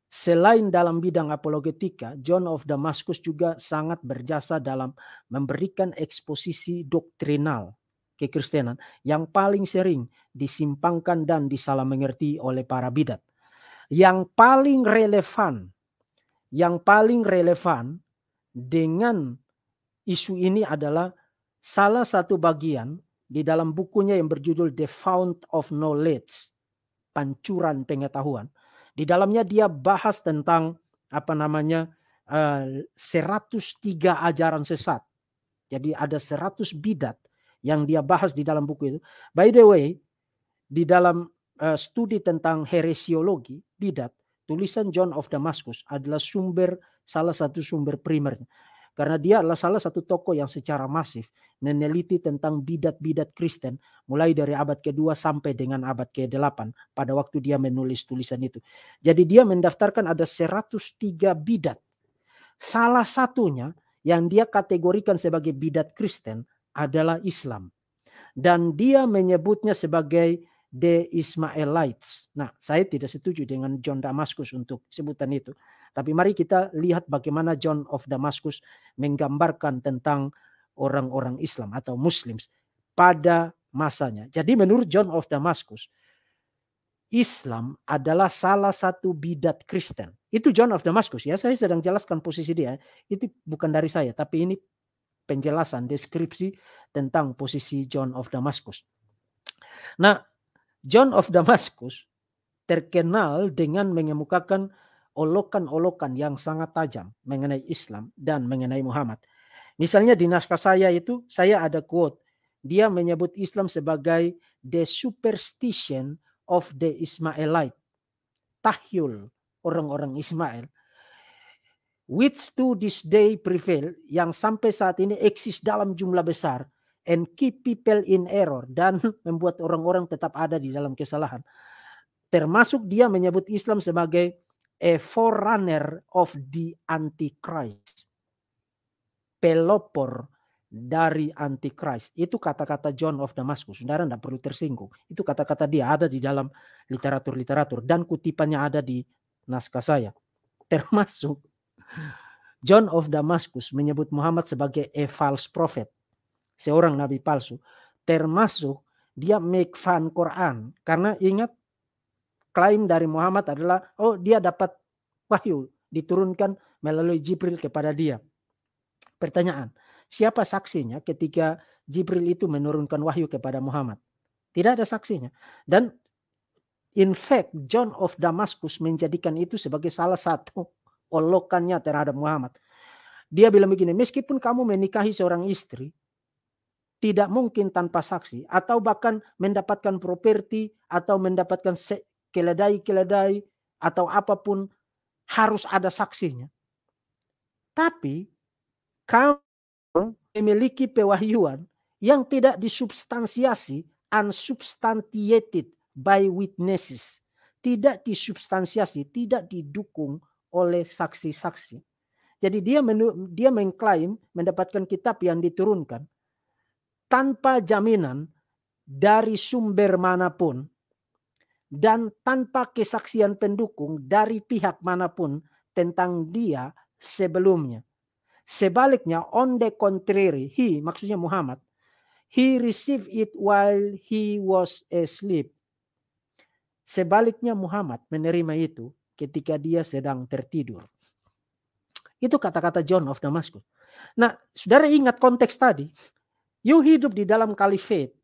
selain dalam bidang apologetika, John of Damascus juga sangat berjasa dalam memberikan eksposisi doktrinal kekristenan yang paling sering disimpangkan dan disalah mengerti oleh para bidat. Yang paling relevan dengan isu ini adalah salah satu bagian di dalam bukunya yang berjudul The Fount of Knowledge, pancuran pengetahuan. Di dalamnya dia bahas tentang 103 ajaran sesat. Jadi ada 100 bidat yang dia bahas di dalam buku itu. By the way, di dalam studi tentang heresiologi bidat, tulisan John of Damascus adalah salah satu sumber primernya. Karena dia adalah salah satu tokoh yang secara masif meneliti tentang bidat-bidat Kristen mulai dari abad ke-2 sampai dengan abad ke-8 pada waktu dia menulis tulisan itu. Jadi dia mendaftarkan ada 103 bidat. Salah satunya yang dia kategorikan sebagai bidat Kristen adalah Islam. Dan dia menyebutnya sebagai The Ismailites. Nah, saya tidak setuju dengan John Damascus untuk sebutan itu. Tapi mari kita lihat bagaimana John of Damascus menggambarkan tentang orang-orang Islam atau Muslims pada masanya. Jadi menurut John of Damascus, Islam adalah salah satu bidat Kristen. Itu John of Damascus ya, saya sedang jelaskan posisi dia. Itu bukan dari saya, tapi ini penjelasan, deskripsi tentang posisi John of Damascus. Nah, John of Damascus terkenal dengan mengemukakan olokan-olokan yang sangat tajam mengenai Islam dan mengenai Muhammad. Misalnya di naskah saya itu, saya ada quote. Dia menyebut Islam sebagai the superstition of the Ismailite. Tahyul orang-orang Ismail. Which to this day prevail, yang sampai saat ini eksis dalam jumlah besar, and keep people in error, dan membuat orang-orang tetap ada di dalam kesalahan. Termasuk dia menyebut Islam sebagai a forerunner of the Antichrist. Pelopor dari Antichrist. Itu kata-kata John of Damascus. Saudara tidak perlu tersinggung. Itu kata-kata dia ada di dalam literatur-literatur. Dan kutipannya ada di naskah saya. Termasuk John of Damascus menyebut Muhammad sebagai a false prophet. Seorang nabi palsu. Termasuk dia make fun Quran. Karena ingat, klaim dari Muhammad adalah, oh dia dapat wahyu diturunkan melalui Jibril kepada dia. Pertanyaan, siapa saksinya ketika Jibril itu menurunkan wahyu kepada Muhammad? Tidak ada saksinya. Dan in fact, John of Damascus menjadikan itu sebagai salah satu olokannya terhadap Muhammad. Dia bilang begini, meskipun kamu menikahi seorang istri, tidak mungkin tanpa saksi, atau bahkan mendapatkan properti, atau mendapatkan keledai-keledai, atau apapun, harus ada saksinya. Tapi kamu memiliki pewahyuan yang tidak disubstansiasi, unsubstantiated by witnesses. Tidak disubstansiasi, tidak didukung oleh saksi-saksi. Jadi dia mengklaim mendapatkan kitab yang diturunkan tanpa jaminan dari sumber manapun dan tanpa kesaksian pendukung dari pihak manapun tentang dia sebelumnya. Sebaliknya, on the contrary, maksudnya Muhammad, he received it while he was asleep. Sebaliknya Muhammad menerima itu ketika dia sedang tertidur. Itu kata-kata John of Damascus. Nah, saudara ingat konteks tadi. You hidup di dalam khalifat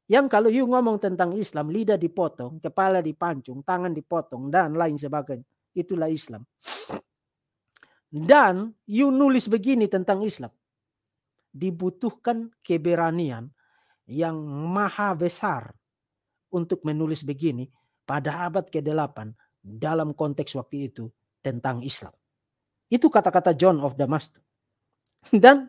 yang kalau you ngomong tentang Islam, lidah dipotong, kepala dipancung, tangan dipotong, dan lain sebagainya. Itulah Islam. Dan you nulis begini tentang Islam. Dibutuhkan keberanian yang maha besar untuk menulis begini pada abad ke-8 dalam konteks waktu itu tentang Islam. Itu kata-kata John of Damascus. Dan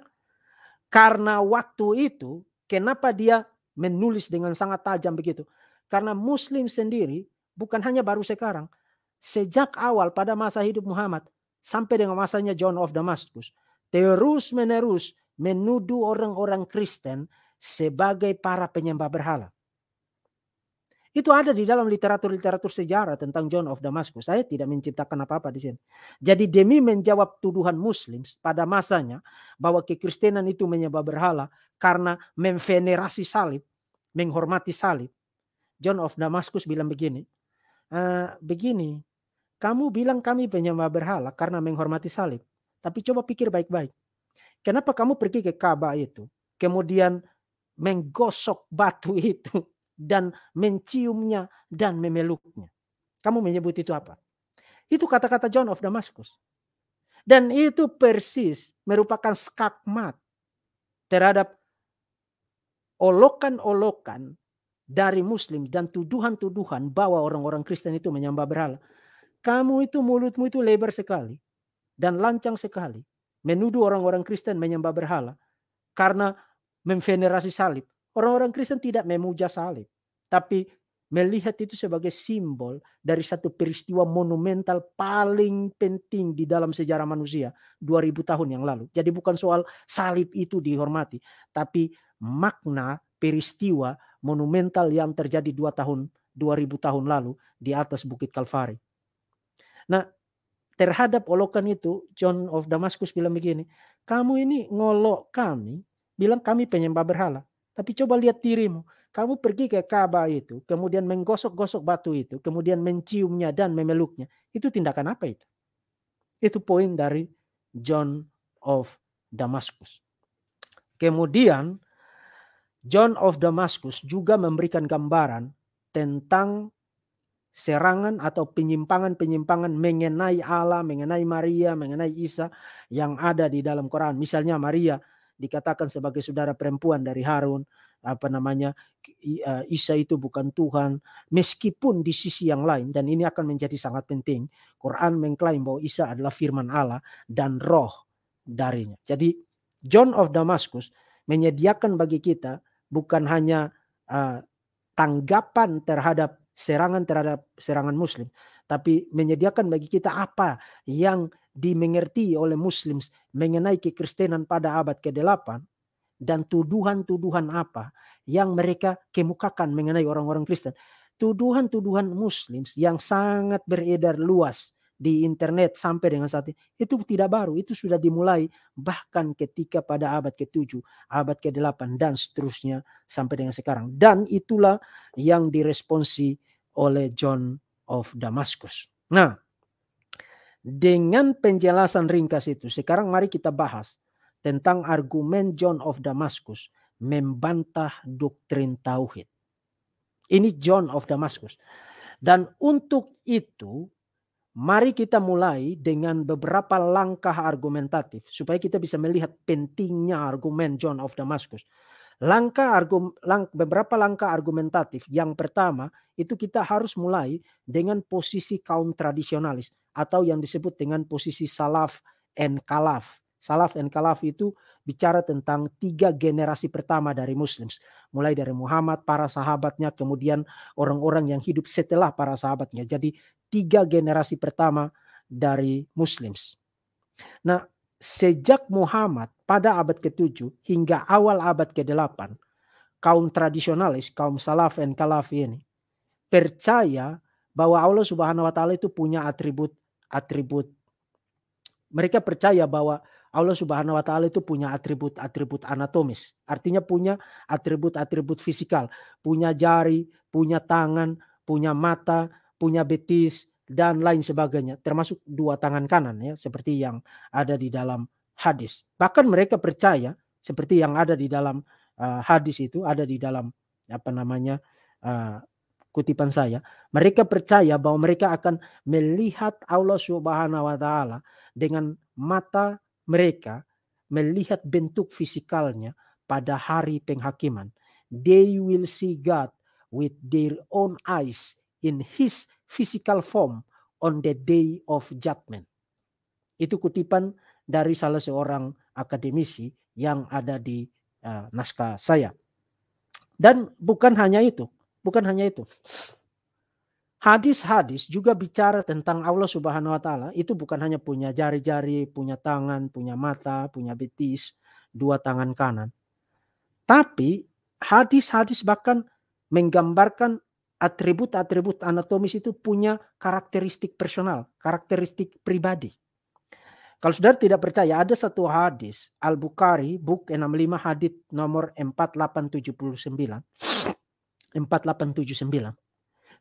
karena waktu itu, kenapa dia menulis dengan sangat tajam begitu? Karena Muslim sendiri bukan hanya baru sekarang. Sejak awal pada masa hidup Muhammad sampai dengan masanya John of Damascus, terus-menerus menuduh orang-orang Kristen sebagai para penyembah berhala. Itu ada di dalam literatur-literatur sejarah tentang John of Damascus. Saya tidak menciptakan apa-apa di sini. Jadi demi menjawab tuduhan Muslim pada masanya bahwa kekristenan itu menyembah berhala karena memvenerasi salib, menghormati salib. John of Damascus bilang begini, kamu bilang kami penyembah berhala karena menghormati salib. Tapi coba pikir baik-baik. Kenapa kamu pergi ke Ka'bah itu, kemudian menggosok batu itu, dan menciumnya dan memeluknya? Kamu menyebut itu apa? Itu kata-kata John of Damascus. Dan itu persis merupakan skakmat terhadap olokan-olokan dari Muslim dan tuduhan-tuduhan bahwa orang-orang Kristen itu menyembah berhala. Kamu itu mulutmu itu lebar sekali dan lancang sekali menuduh orang-orang Kristen menyembah berhala karena memvenerasi salib. Orang-orang Kristen tidak memuja salib, tapi melihat itu sebagai simbol dari satu peristiwa monumental paling penting di dalam sejarah manusia 2000 tahun yang lalu. Jadi bukan soal salib itu dihormati, tapi makna peristiwa monumental yang terjadi 2000 tahun lalu di atas Bukit Kalvari. Nah, terhadap olokan itu John of Damascus bilang begini, kamu ini ngolok kami, bilang kami penyembah berhala. Tapi coba lihat dirimu. Kamu pergi ke Ka'bah itu, kemudian menggosok-gosok batu itu, kemudian menciumnya dan memeluknya. Itu tindakan apa itu? Itu poin dari John of Damascus. Kemudian John of Damascus juga memberikan gambaran tentang serangan atau penyimpangan-penyimpangan mengenai Allah, mengenai Maria, mengenai Isa yang ada di dalam Quran. Misalnya Maria dikatakan sebagai saudara perempuan dari Harun, Isa itu bukan Tuhan, meskipun di sisi yang lain, dan ini akan menjadi sangat penting, Quran mengklaim bahwa Isa adalah firman Allah dan roh darinya. Jadi John of Damascus menyediakan bagi kita bukan hanya tanggapan terhadap serangan Muslim, tapi menyediakan bagi kita apa yang dimengerti oleh Muslim mengenai kekristenan pada abad ke-8 dan tuduhan-tuduhan apa yang mereka kemukakan mengenai orang-orang Kristen. Tuduhan-tuduhan Muslim yang sangat beredar luas di internet sampai dengan saat ini, itu tidak baru, itu sudah dimulai bahkan ketika pada abad ke-7, abad ke-8 dan seterusnya sampai dengan sekarang. Dan itulah yang diresponsi oleh John of Damascus. Nah, dengan penjelasan ringkas itu, sekarang mari kita bahas tentang argumen John of Damascus membantah doktrin tauhid. Ini John of Damascus. Dan untuk itu, mari kita mulai dengan beberapa langkah argumentatif supaya kita bisa melihat pentingnya argumen John of Damascus. Beberapa langkah argumentatif. Yang pertama, itu kita harus mulai dengan posisi kaum tradisionalis atau yang disebut dengan posisi salaf and khalaf. Salaf and khalaf itu bicara tentang 3 generasi pertama dari Muslims. Mulai dari Muhammad, para sahabatnya, kemudian orang-orang yang hidup setelah para sahabatnya. Jadi 3 generasi pertama dari Muslims. Nah, sejak Muhammad pada abad ke-7 hingga awal abad ke-8, kaum tradisionalis, kaum salaf and khalaf ini percaya bahwa Allah Subhanahu wa taala itu punya atribut. Mereka percaya bahwa Allah Subhanahu wa taala itu punya atribut anatomis. Artinya punya atribut fisikal, punya jari, punya tangan, punya mata, punya betis dan lain sebagainya, termasuk 2 tangan kanan ya, seperti yang ada di dalam hadis. Bahkan mereka percaya seperti yang ada di dalam hadis itu, ada di dalam kutipan saya, mereka percaya bahwa mereka akan melihat Allah Subhanahu wa taala dengan mata mereka, melihat bentuk fisikalnya pada hari penghakiman. They will see God with their own eyes in his physical form on the day of judgment. Itu kutipan dari salah seorang akademisi yang ada di naskah saya. Dan bukan hanya itu. Hadis-hadis juga bicara tentang Allah Subhanahu wa taala itu bukan hanya punya jari-jari, punya tangan, punya mata, punya betis, 2 tangan kanan. Tapi hadis-hadis bahkan menggambarkan atribut-atribut anatomis itu punya karakteristik personal, karakteristik pribadi. Kalau saudara tidak percaya, ada satu hadis Al-Bukhari, Book 65, hadis nomor 4879. 4879.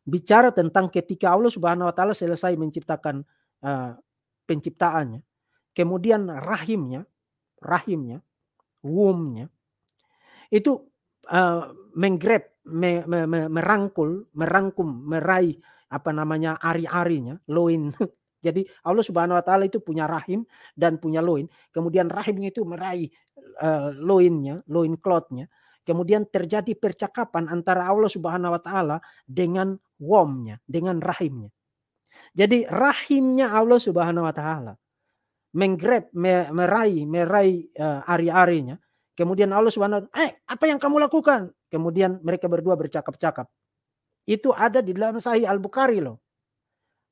Bicara tentang ketika Allah Subhanahu wa taala selesai menciptakan penciptaannya, kemudian rahimnya, womb-nya itu merangkum, meraih ari-arinya, loin. Jadi Allah Subhanahu wa taala itu punya rahim dan punya loin. Kemudian rahimnya itu meraih loinnya, loin cloth-nya. Kemudian terjadi percakapan antara Allah Subhanahu wa taala dengan womb-nya, dengan rahimnya. Jadi rahimnya Allah Subhanahu wa taala meraih ari-arinya. Kemudian Allah Subhanahu wa taala, apa yang kamu lakukan? Kemudian mereka berdua bercakap-cakap. Itu ada di dalam Sahih Al-Bukhari loh.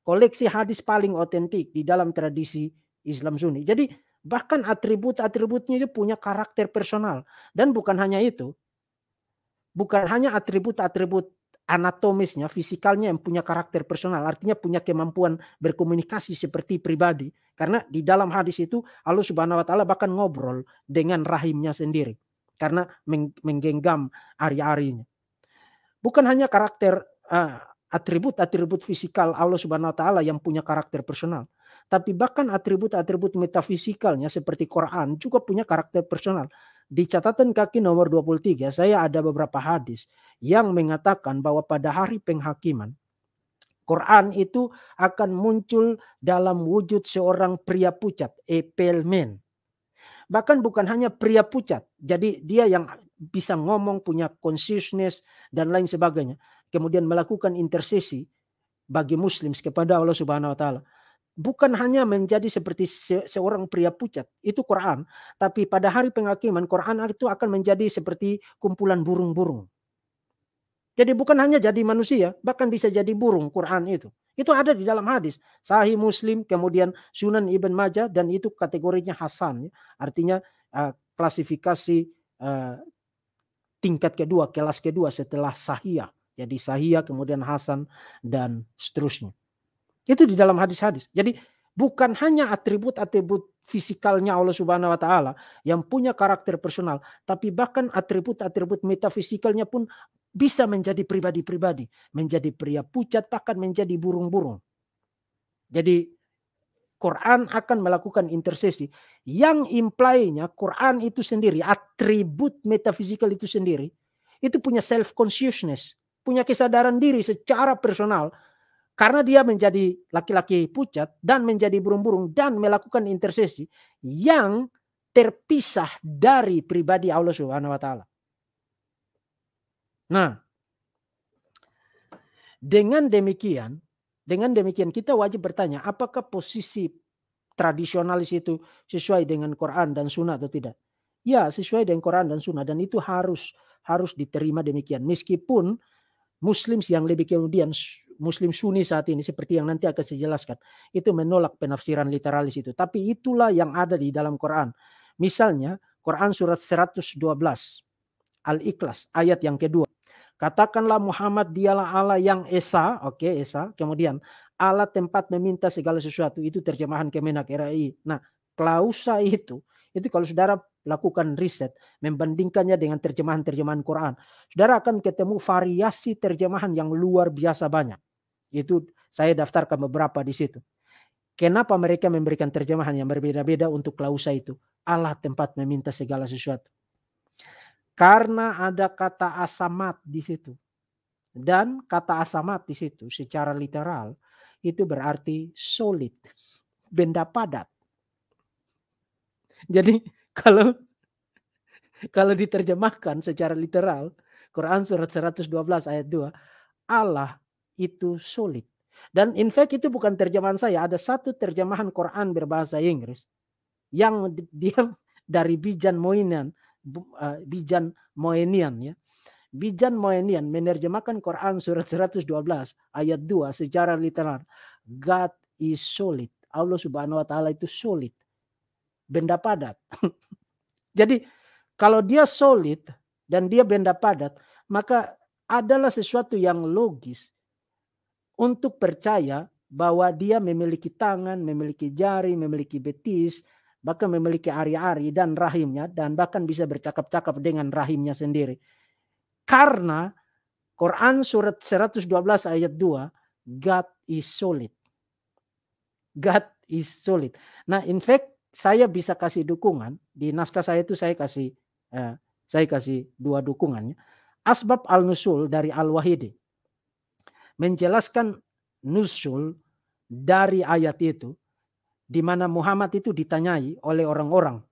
Koleksi hadis paling otentik di dalam tradisi Islam Sunni. Jadi bahkan atribut-atributnya itu punya karakter personal. Dan bukan hanya itu. Bukan hanya atribut-atribut anatomisnya, fisikalnya yang punya karakter personal. Artinya punya kemampuan berkomunikasi seperti pribadi. Karena di dalam hadis itu Allah Subhanahu wa Ta'ala bahkan ngobrol dengan rahimnya sendiri. Karena menggenggam ari-arinya. Bukan hanya karakter atribut-atribut fisikal Allah Subhanahu wa Ta'ala yang punya karakter personal, tapi bahkan atribut-atribut metafisikalnya seperti Quran juga punya karakter personal. Di catatan kaki nomor 23 saya ada beberapa hadis yang mengatakan bahwa pada hari penghakiman Quran itu akan muncul dalam wujud seorang pria pucat, a pale man. Bahkan bukan hanya pria pucat, jadi dia yang bisa ngomong, punya consciousness dan lain sebagainya. Kemudian melakukan intersesi bagi muslim kepada Allah Subhanahu wa Ta'ala. Bukan hanya menjadi seperti seorang pria pucat, itu Quran. Tapi pada hari penghakiman Quran itu akan menjadi seperti kumpulan burung-burung. Jadi bukan hanya jadi manusia, bahkan bisa jadi burung Quran itu. Itu ada di dalam hadis. Sahih Muslim, kemudian Sunan Ibn Majah, dan itu kategorinya Hasan. Artinya klasifikasi tingkat kedua, kelas kedua setelah Sahihah. Jadi Sahihah, kemudian Hasan, dan seterusnya. Itu di dalam hadis-hadis. Jadi bukan hanya atribut-atribut fisikalnya Allah Subhanahu wa Ta'ala yang punya karakter personal, tapi bahkan atribut-atribut metafisikalnya pun bisa menjadi pribadi-pribadi, menjadi pria pucat, bahkan menjadi burung-burung. Jadi Quran akan melakukan intersesi yang imply-nya Quran itu sendiri, atribut metafisikal itu sendiri, itu punya self consciousness, punya kesadaran diri secara personal. Karena dia menjadi laki-laki pucat dan menjadi burung-burung dan melakukan intersesi yang terpisah dari pribadi Allah Subhanahu wa Ta'ala. Nah, dengan demikian kita wajib bertanya, apakah posisi tradisionalis itu sesuai dengan Quran dan Sunnah atau tidak? Ya, sesuai dengan Quran dan Sunnah, dan itu harus diterima demikian. Meskipun Muslim yang lebih kemudian Muslim Sunni saat ini seperti yang nanti akan saya jelaskan itu menolak penafsiran literalis itu, tapi itulah yang ada di dalam Quran. Misalnya Quran surat 112 Al-Ikhlas ayat yang kedua. Katakanlah Muhammad dialah Allah yang Esa, oke, Esa. Kemudian Allah tempat meminta segala sesuatu, itu terjemahan Kemenak RI. Nah, klausa itu kalau saudara lakukan riset, membandingkannya dengan terjemahan-terjemahan Quran, saudara akan ketemu variasi terjemahan yang luar biasa banyak. Itu saya daftarkan beberapa di situ. Kenapa mereka memberikan terjemahan yang berbeda-beda untuk klausa itu? Allah tempat meminta segala sesuatu. Karena ada kata asamat di situ. Dan kata asamat di situ secara literal itu berarti solid, benda padat. Jadi kalau diterjemahkan secara literal, Quran surat 112 ayat 2, Allah itu solid. Dan in fact itu bukan terjemahan saya, ada satu terjemahan Quran berbahasa Inggris yang dia dari Bijan Moynihan ya. Bijan Moynihan menerjemahkan Quran surat 112 ayat 2 secara literal. God is solid. Allah Subhanahu wa Ta'ala itu solid. Benda padat. Jadi kalau dia solid dan dia benda padat, maka adalah sesuatu yang logis untuk percaya bahwa dia memiliki tangan, memiliki jari, memiliki betis, bahkan memiliki ari-ari dan rahimnya, dan bahkan bisa bercakap-cakap dengan rahimnya sendiri. Karena Quran surat 112 ayat 2, God is solid. God is solid. Nah, in fact saya bisa kasih dukungan di naskah saya itu, saya kasih dua dukungannya. Asbab al-nusul dari Al-Wahidi menjelaskan nusul dari ayat itu, di mana Muhammad itu ditanyai oleh orang-orang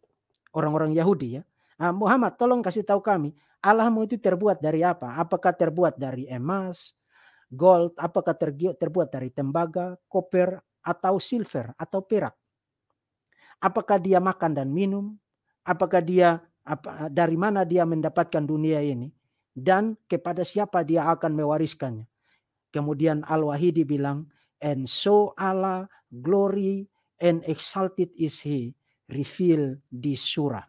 Yahudi ya. Muhammad, tolong kasih tahu kami, Allahmu itu terbuat dari apa? Apakah terbuat dari emas, gold, apakah terbuat dari tembaga, koper, atau silver, atau perak? Apakah dia makan dan minum? Apakah dari mana dia mendapatkan dunia ini? Dan kepada siapa dia akan mewariskannya? Kemudian Al-Wahidi bilang, and so Allah glory and exalted is he, reveal di surah.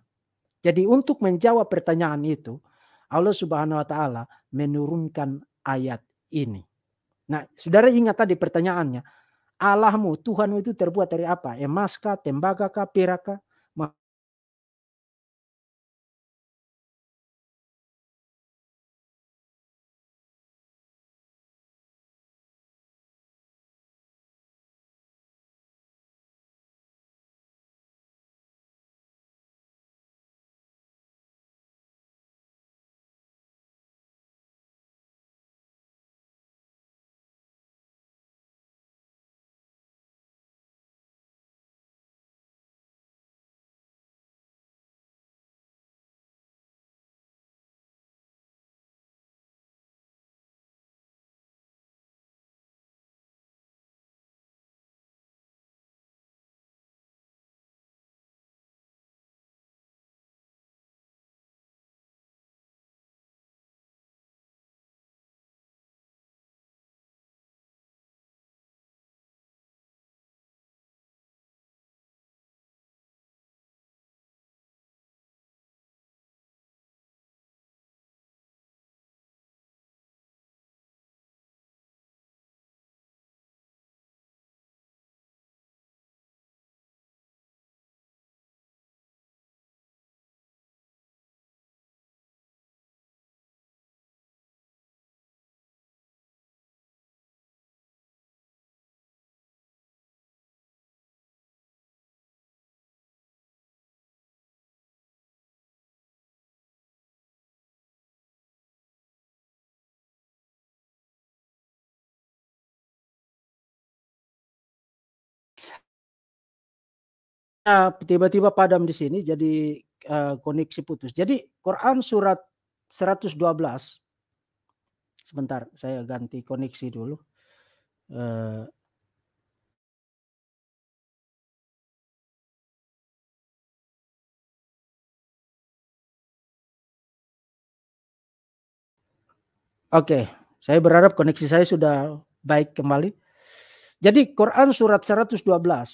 Jadi untuk menjawab pertanyaan itu, Allah Subhanahu wa taala menurunkan ayat ini. Nah, saudara ingat tadi pertanyaannya, Allahmu, Tuhanmu itu terbuat dari apa? Emas kah, tembaga kah, perak kah? Tiba-tiba padam di sini jadi koneksi putus. Jadi Quran surat 112, sebentar saya ganti koneksi dulu. Oke, saya berharap koneksi saya sudah baik kembali. Jadi Quran surat 112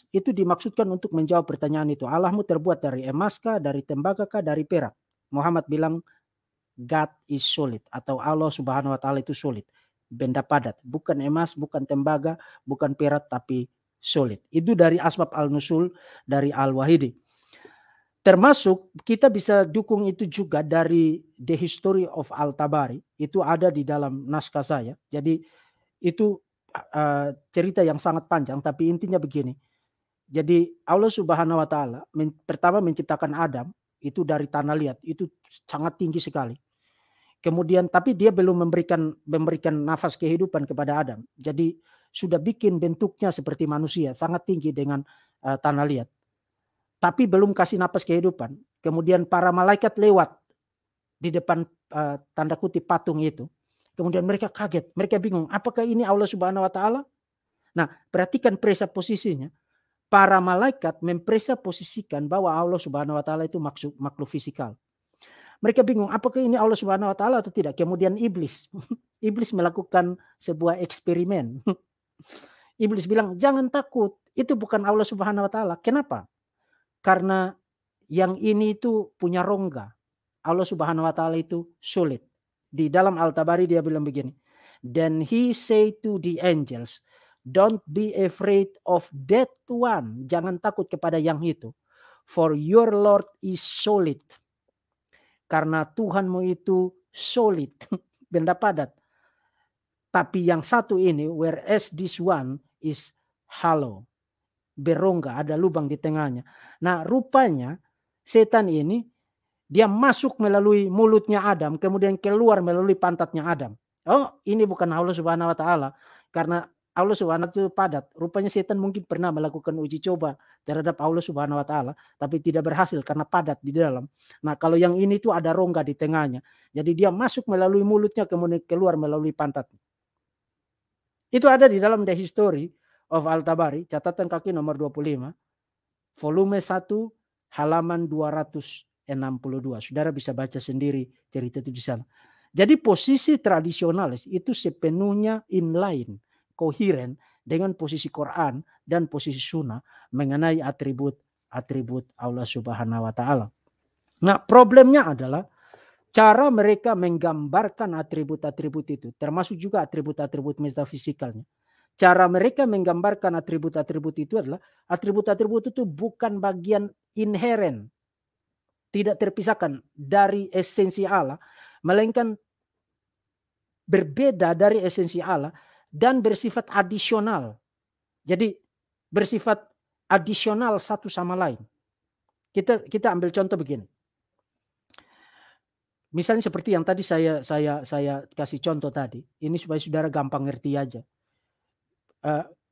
itu dimaksudkan untuk menjawab pertanyaan itu. Allahmu terbuat dari emas kah, dari tembaga kah, dari perak? Muhammad bilang God is solid atau Allah Subhanahu wa taala itu solid. Benda padat, bukan emas, bukan tembaga, bukan perak tapi solid. Itu dari asbab al-nusul dari Al-Wahidi. Termasuk kita bisa dukung itu juga dari The History of Al-Tabari, itu ada di dalam naskah saya. Jadi itu cerita yang sangat panjang tapi intinya begini. Jadi Allah Subhanahu wa taala pertama menciptakan Adam itu dari tanah liat, itu sangat tinggi sekali. Kemudian tapi dia belum memberikan nafas kehidupan kepada Adam. Jadi sudah bikin bentuknya seperti manusia, sangat tinggi dengan tanah liat. Tapi belum kasih napas kehidupan. Kemudian para malaikat lewat di depan tanda kutip patung itu. Kemudian mereka kaget, mereka bingung, apakah ini Allah Subhanahu wa taala? Nah, perhatikan presuposisinya. Para malaikat mempresuposisikan bahwa Allah Subhanahu wa taala itu makhluk fisikal. Mereka bingung, apakah ini Allah Subhanahu wa taala atau tidak? Kemudian iblis iblis melakukan sebuah eksperimen. Iblis bilang, "Jangan takut, itu bukan Allah Subhanahu wa taala." Kenapa? Karena yang ini itu punya rongga. Allah Subhanahu wa taala itu sulit. Di dalam Al-Tabari dia bilang begini. Then he say to the angels, don't be afraid of that one. Jangan takut kepada yang itu. For your Lord is solid. Karena Tuhanmu itu solid. Benda padat. Tapi yang satu ini, whereas this one is hollow. Berongga, ada lubang di tengahnya. Nah, rupanya setan ini dia masuk melalui mulutnya Adam, kemudian keluar melalui pantatnya Adam. Oh, ini bukan Allah Subhanahu wa taala. Karena Allah Subhanahu itu padat. Rupanya setan mungkin pernah melakukan uji coba terhadap Allah Subhanahu wa taala, tapi tidak berhasil karena padat di dalam. Nah, kalau yang ini tuh ada rongga di tengahnya. Jadi dia masuk melalui mulutnya kemudian keluar melalui pantatnya. Itu ada di dalam The History of Al-Tabari, catatan kaki nomor 25, volume 1, halaman 262. Saudara bisa baca sendiri cerita itu di sana. Jadi posisi tradisionalis itu sepenuhnya inline, koheren dengan posisi Quran dan posisi Sunnah mengenai atribut Allah Subhanahu wa Ta'ala. Nah, problemnya adalah cara mereka menggambarkan atribut-atribut itu, termasuk juga atribut-atribut metafisikalnya. Cara mereka menggambarkan atribut-atribut itu adalah atribut-atribut itu bukan bagian inheren, tidak terpisahkan dari esensi Allah, melainkan berbeda dari esensi Allah dan bersifat adisional. Jadi bersifat adisional satu sama lain. Kita ambil contoh begini. Misalnya seperti yang tadi saya kasih contoh tadi. Ini supaya saudara gampang ngerti aja.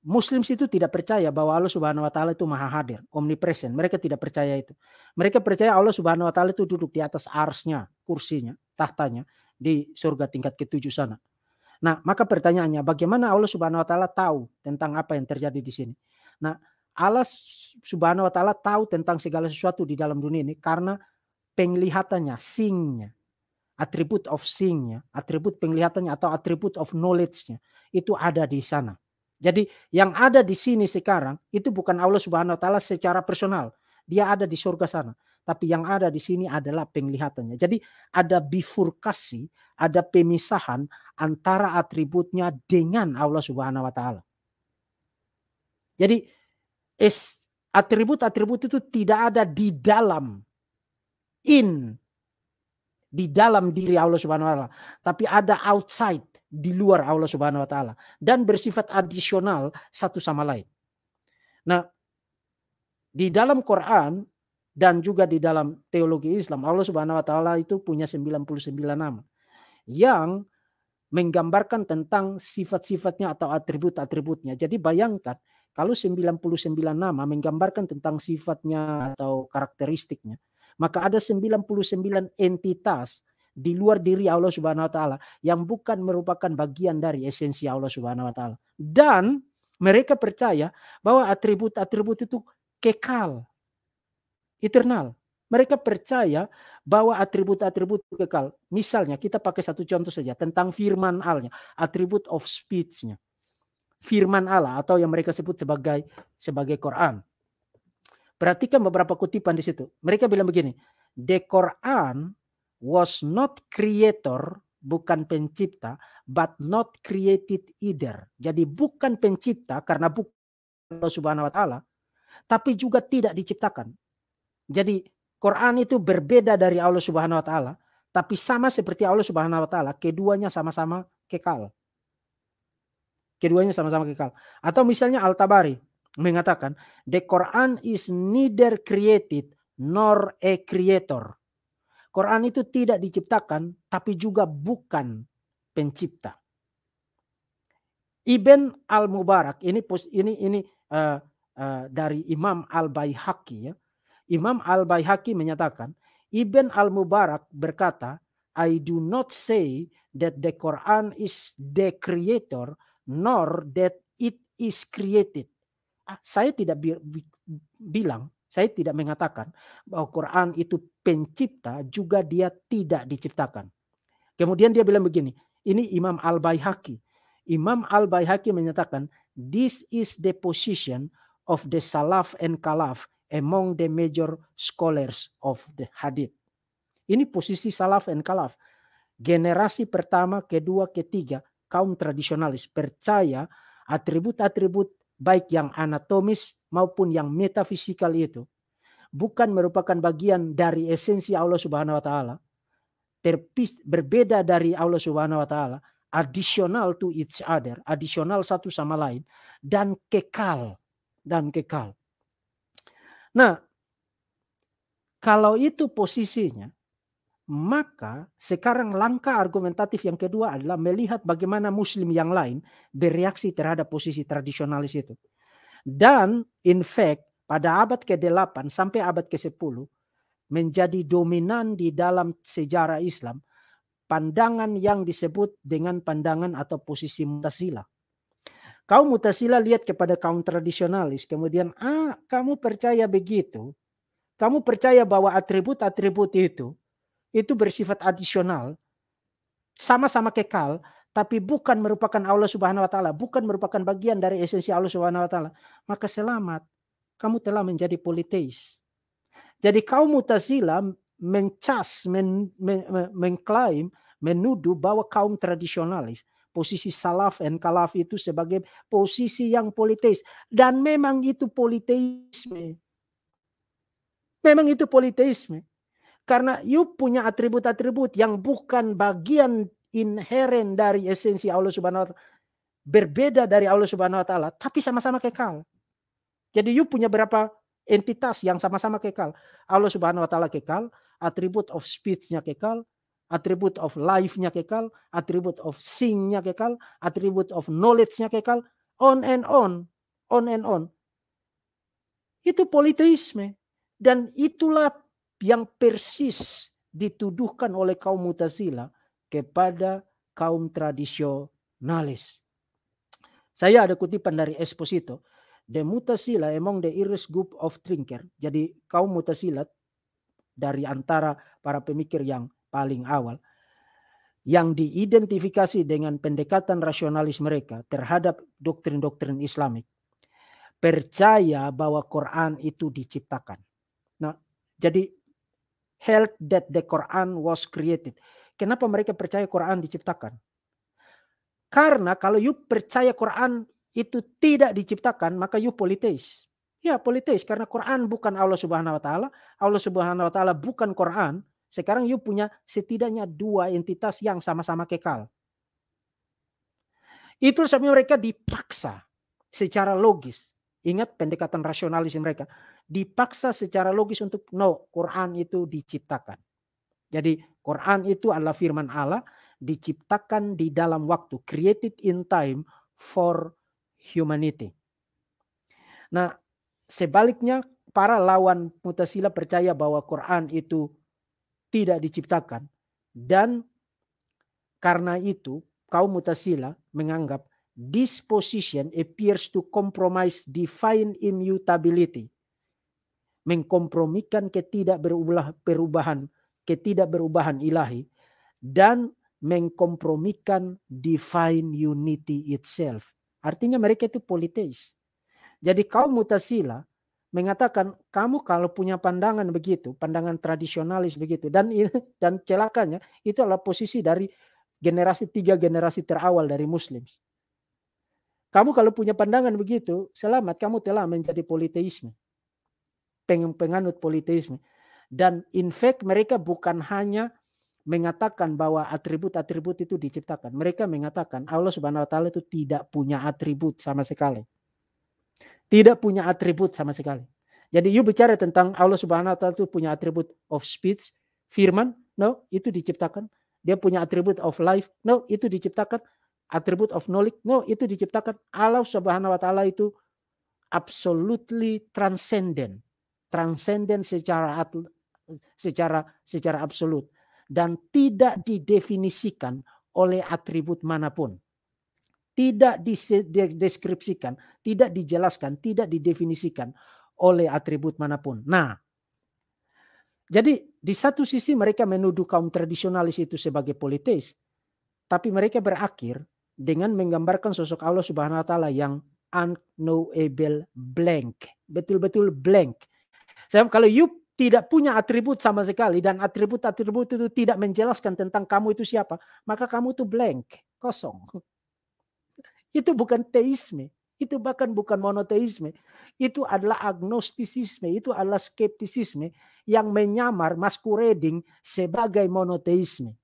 Muslim itu tidak percaya bahwa Allah Subhanahu wa Ta'ala itu maha hadir, omnipresent. Mereka tidak percaya itu. Mereka percaya Allah Subhanahu wa Ta'ala itu duduk di atas arsnya, kursinya, tahtanya di surga tingkat ke-7 sana. Nah, maka pertanyaannya, bagaimana Allah Subhanahu wa Ta'ala tahu tentang apa yang terjadi di sini? Nah, Allah Subhanahu wa Ta'ala tahu tentang segala sesuatu di dalam dunia ini karena penglihatannya, seeing-nya, atribut of seeing-nya, atribut penglihatannya atau atribut of knowledge-nya itu ada di sana. Jadi yang ada di sini sekarang itu bukan Allah Subhanahu wa Ta'ala secara personal. Dia ada di surga sana. Tapi yang ada di sini adalah penglihatannya. Jadi ada bifurkasi, ada pemisahan antara atributnya dengan Allah Subhanahu wa Ta'ala. Jadi atribut-atribut itu tidak ada di dalam diri Allah Subhanahu wa Ta'ala, tapi ada outside, di luar Allah Subhanahu wa Ta'ala, dan bersifat adisional satu sama lain. Nah, di dalam Quran dan juga di dalam teologi Islam, Allah Subhanahu wa Ta'ala itu punya 99 nama yang menggambarkan tentang sifat-sifatnya atau atribut-atributnya. Jadi bayangkan kalau 99 nama menggambarkan tentang sifatnya atau karakteristiknya, maka ada 99 entitas di luar diri Allah Subhanahu wa Ta'ala yang bukan merupakan bagian dari esensi Allah Subhanahu wa Ta'ala. Dan mereka percaya bahwa atribut-atribut itu kekal, eternal. Mereka percaya bahwa atribut-atribut itu kekal. Misalnya kita pakai satu contoh saja tentang firman Allah, atribut of speech-nya. Firman Allah atau yang mereka sebut sebagai Quran. Perhatikan beberapa kutipan di situ. Mereka bilang begini, the Quran was not creator, bukan pencipta, but not created either. Jadi bukan pencipta karena bukan Allah Subhanahu wa Ta'ala, tapi juga tidak diciptakan. Jadi Quran itu berbeda dari Allah Subhanahu wa Ta'ala, tapi sama seperti Allah Subhanahu wa Ta'ala, keduanya sama-sama kekal. Keduanya sama-sama kekal. Atau misalnya Al-Tabari mengatakan, the Quran is neither created nor a creator. Quran itu tidak diciptakan, tapi juga bukan pencipta. Ibn al-Mubarak, ini dari Imam al-Baihaqi. Ya. Imam al-Baihaqi menyatakan, Ibn al-Mubarak berkata, I do not say that the Quran is the creator, nor that it is created. Saya tidak bilang, saya tidak mengatakan bahwa Quran itu pencipta, juga dia tidak diciptakan. Kemudian dia bilang begini, ini Imam Al-Baihaqi. Imam Al-Baihaqi menyatakan, this is the position of the Salaf and Khalaf among the major scholars of the Hadith. Ini posisi Salaf and Khalaf. Generasi pertama, kedua, ketiga, kaum tradisionalis percaya atribut-atribut baik yang anatomis maupun yang metafisikal itu bukan merupakan bagian dari esensi Allah Subhanahu wa Ta'ala, berbeda dari Allah Subhanahu wa Ta'ala, additional to each other, additional satu sama lain, dan kekal. Nah, kalau itu posisinya, maka sekarang langkah argumentatif yang kedua adalah melihat bagaimana Muslim yang lain bereaksi terhadap posisi tradisionalis itu. Dan in fact pada abad ke-8 sampai abad ke-10 menjadi dominan di dalam sejarah Islam pandangan yang disebut dengan pandangan atau posisi Mu'tazilah. Kaum Mu'tazilah lihat kepada kaum tradisionalis, kemudian kamu percaya begitu, kamu percaya bahwa atribut-atribut itu bersifat adisional, sama-sama kekal, tapi bukan merupakan Allah Subhanahu wa taala, bukan merupakan bagian dari esensi Allah Subhanahu wa taala, maka selamat, kamu telah menjadi politeis. Jadi kaum Mu'tazilah mengklaim, menuduh bahwa kaum tradisionalis, posisi salaf dan kalaf itu sebagai posisi yang politeis. Dan memang itu politeisme. Memang itu politeisme. Karena you punya atribut-atribut yang bukan bagian inheren dari esensi Allah Subhanahu wa taala, berbeda dari Allah Subhanahu wa taala, tapi sama-sama kekal. Jadi you punya berapa entitas yang sama-sama kekal. Allah Subhanahu wa taala kekal, atribut of speech-nya kekal, atribut of life-nya kekal, atribut of seeing-nya kekal, atribut of knowledge-nya kekal, on and on, on and on. Itu politeisme. Dan itulah yang persis dituduhkan oleh kaum Mu'tazilah kepada kaum tradisionalis. Saya ada kutipan dari Esposito. The Mu'tazilah among the earliest group of thinker. Jadi kaum Mu'tazilah dari antara para pemikir yang paling awal, yang diidentifikasi dengan pendekatan rasionalis mereka terhadap doktrin-doktrin Islamik, percaya bahwa Quran itu diciptakan. Nah, jadi held that the Quran was created. Kenapa mereka percaya Quran diciptakan? Karena kalau you percaya Quran itu tidak diciptakan, maka you politeis. Ya, politeis karena Quran bukan Allah Subhanahu wa taala, Allah Subhanahu wa taala bukan Quran. Sekarang you punya setidaknya dua entitas yang sama-sama kekal. Itu sebabnya mereka dipaksa secara logis. Ingat pendekatan rasionalis mereka. Dipaksa secara logis untuk no, Quran itu diciptakan. Jadi Quran itu adalah firman Allah, diciptakan di dalam waktu, created in time for humanity. Nah, sebaliknya para lawan Mu'tazilah percaya bahwa Quran itu tidak diciptakan, dan karena itu kaum Mu'tazilah menganggap this position appears to compromise divine immutability, mengkompromikan ketidakberubahan ilahi, dan mengkompromikan divine unity itself. Artinya mereka itu politeis. Jadi kaum Mu'tazilah mengatakan kamu kalau punya pandangan begitu, pandangan tradisionalis begitu, dan celakanya itu adalah posisi dari tiga generasi terawal dari Muslim. Kamu kalau punya pandangan begitu, selamat, kamu telah menjadi politeisme. Penganut politeisme. Dan in fact mereka bukan hanya mengatakan bahwa atribut-atribut itu diciptakan. Mereka mengatakan Allah Subhanahu wa taala itu tidak punya atribut sama sekali. Tidak punya atribut sama sekali. Jadi you bicara tentang Allah Subhanahu wa taala itu punya atribut of speech, firman, no, itu diciptakan. Dia punya atribut of life, no, itu diciptakan. Atribut of knowledge, no, itu diciptakan. Allah Subhanahu wa taala itu absolutely transcendent. Transcendent secara absolut, dan tidak didefinisikan oleh atribut manapun. Tidak dideskripsikan, tidak dijelaskan, tidak didefinisikan oleh atribut manapun. Nah, jadi di satu sisi mereka menuduh kaum tradisionalis itu sebagai politeis, tapi mereka berakhir dengan menggambarkan sosok Allah Subhanahu wa taala yang unknowable, blank, betul-betul blank. Sebab kalau you tidak punya atribut sama sekali dan atribut-atribut itu tidak menjelaskan tentang kamu itu siapa, maka kamu itu blank, kosong. Itu bukan teisme, itu bahkan bukan monoteisme. Itu adalah agnostisisme, itu adalah skeptisisme yang menyamar masquerading sebagai monoteisme.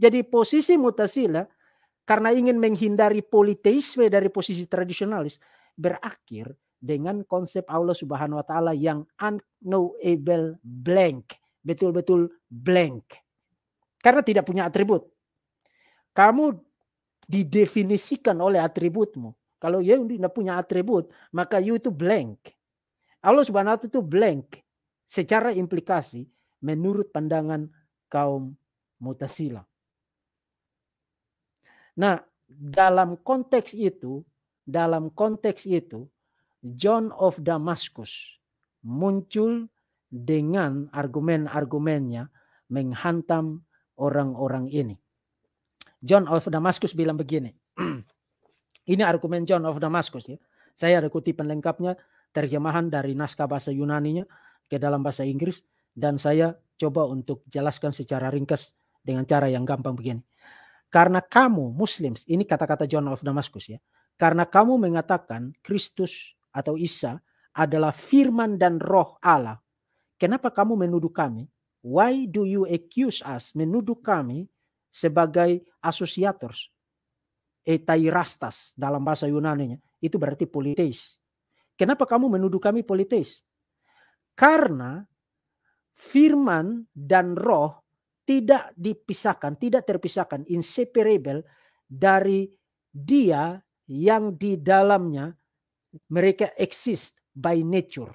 Jadi posisi Mu'tazilah karena ingin menghindari politeisme dari posisi tradisionalis berakhir dengan konsep Allah Subhanahu wa taala yang unknowable, blank, betul-betul blank. Karena tidak punya atribut. Kamu didefinisikan oleh atributmu. Kalau you tidak punya atribut, maka you itu blank. Allah Subhanahu wa taala itu blank secara implikasi menurut pandangan kaum Mu'tazilah. Nah, dalam konteks itu John of Damascus muncul dengan argumen-argumennya menghantam orang-orang ini. John of Damascus bilang begini. Ini argumen John of Damascus ya. Saya ada kutipan lengkapnya, terjemahan dari naskah bahasa Yunaninya ke dalam bahasa Inggris, dan saya coba untuk jelaskan secara ringkas dengan cara yang gampang begini. Karena kamu Muslims, ini kata-kata John of Damascus ya. Karena kamu mengatakan Kristus atau Isa adalah firman dan roh Allah. Kenapa kamu menuduh kami? Why do you accuse us? Menuduh kami sebagai associators. Etairastas dalam bahasa Yunaninya. Itu berarti politeis. Kenapa kamu menuduh kami politeis? Karena firman dan roh tidak dipisahkan, tidak terpisahkan, inseparable dari dia yang di dalamnya mereka exist by nature.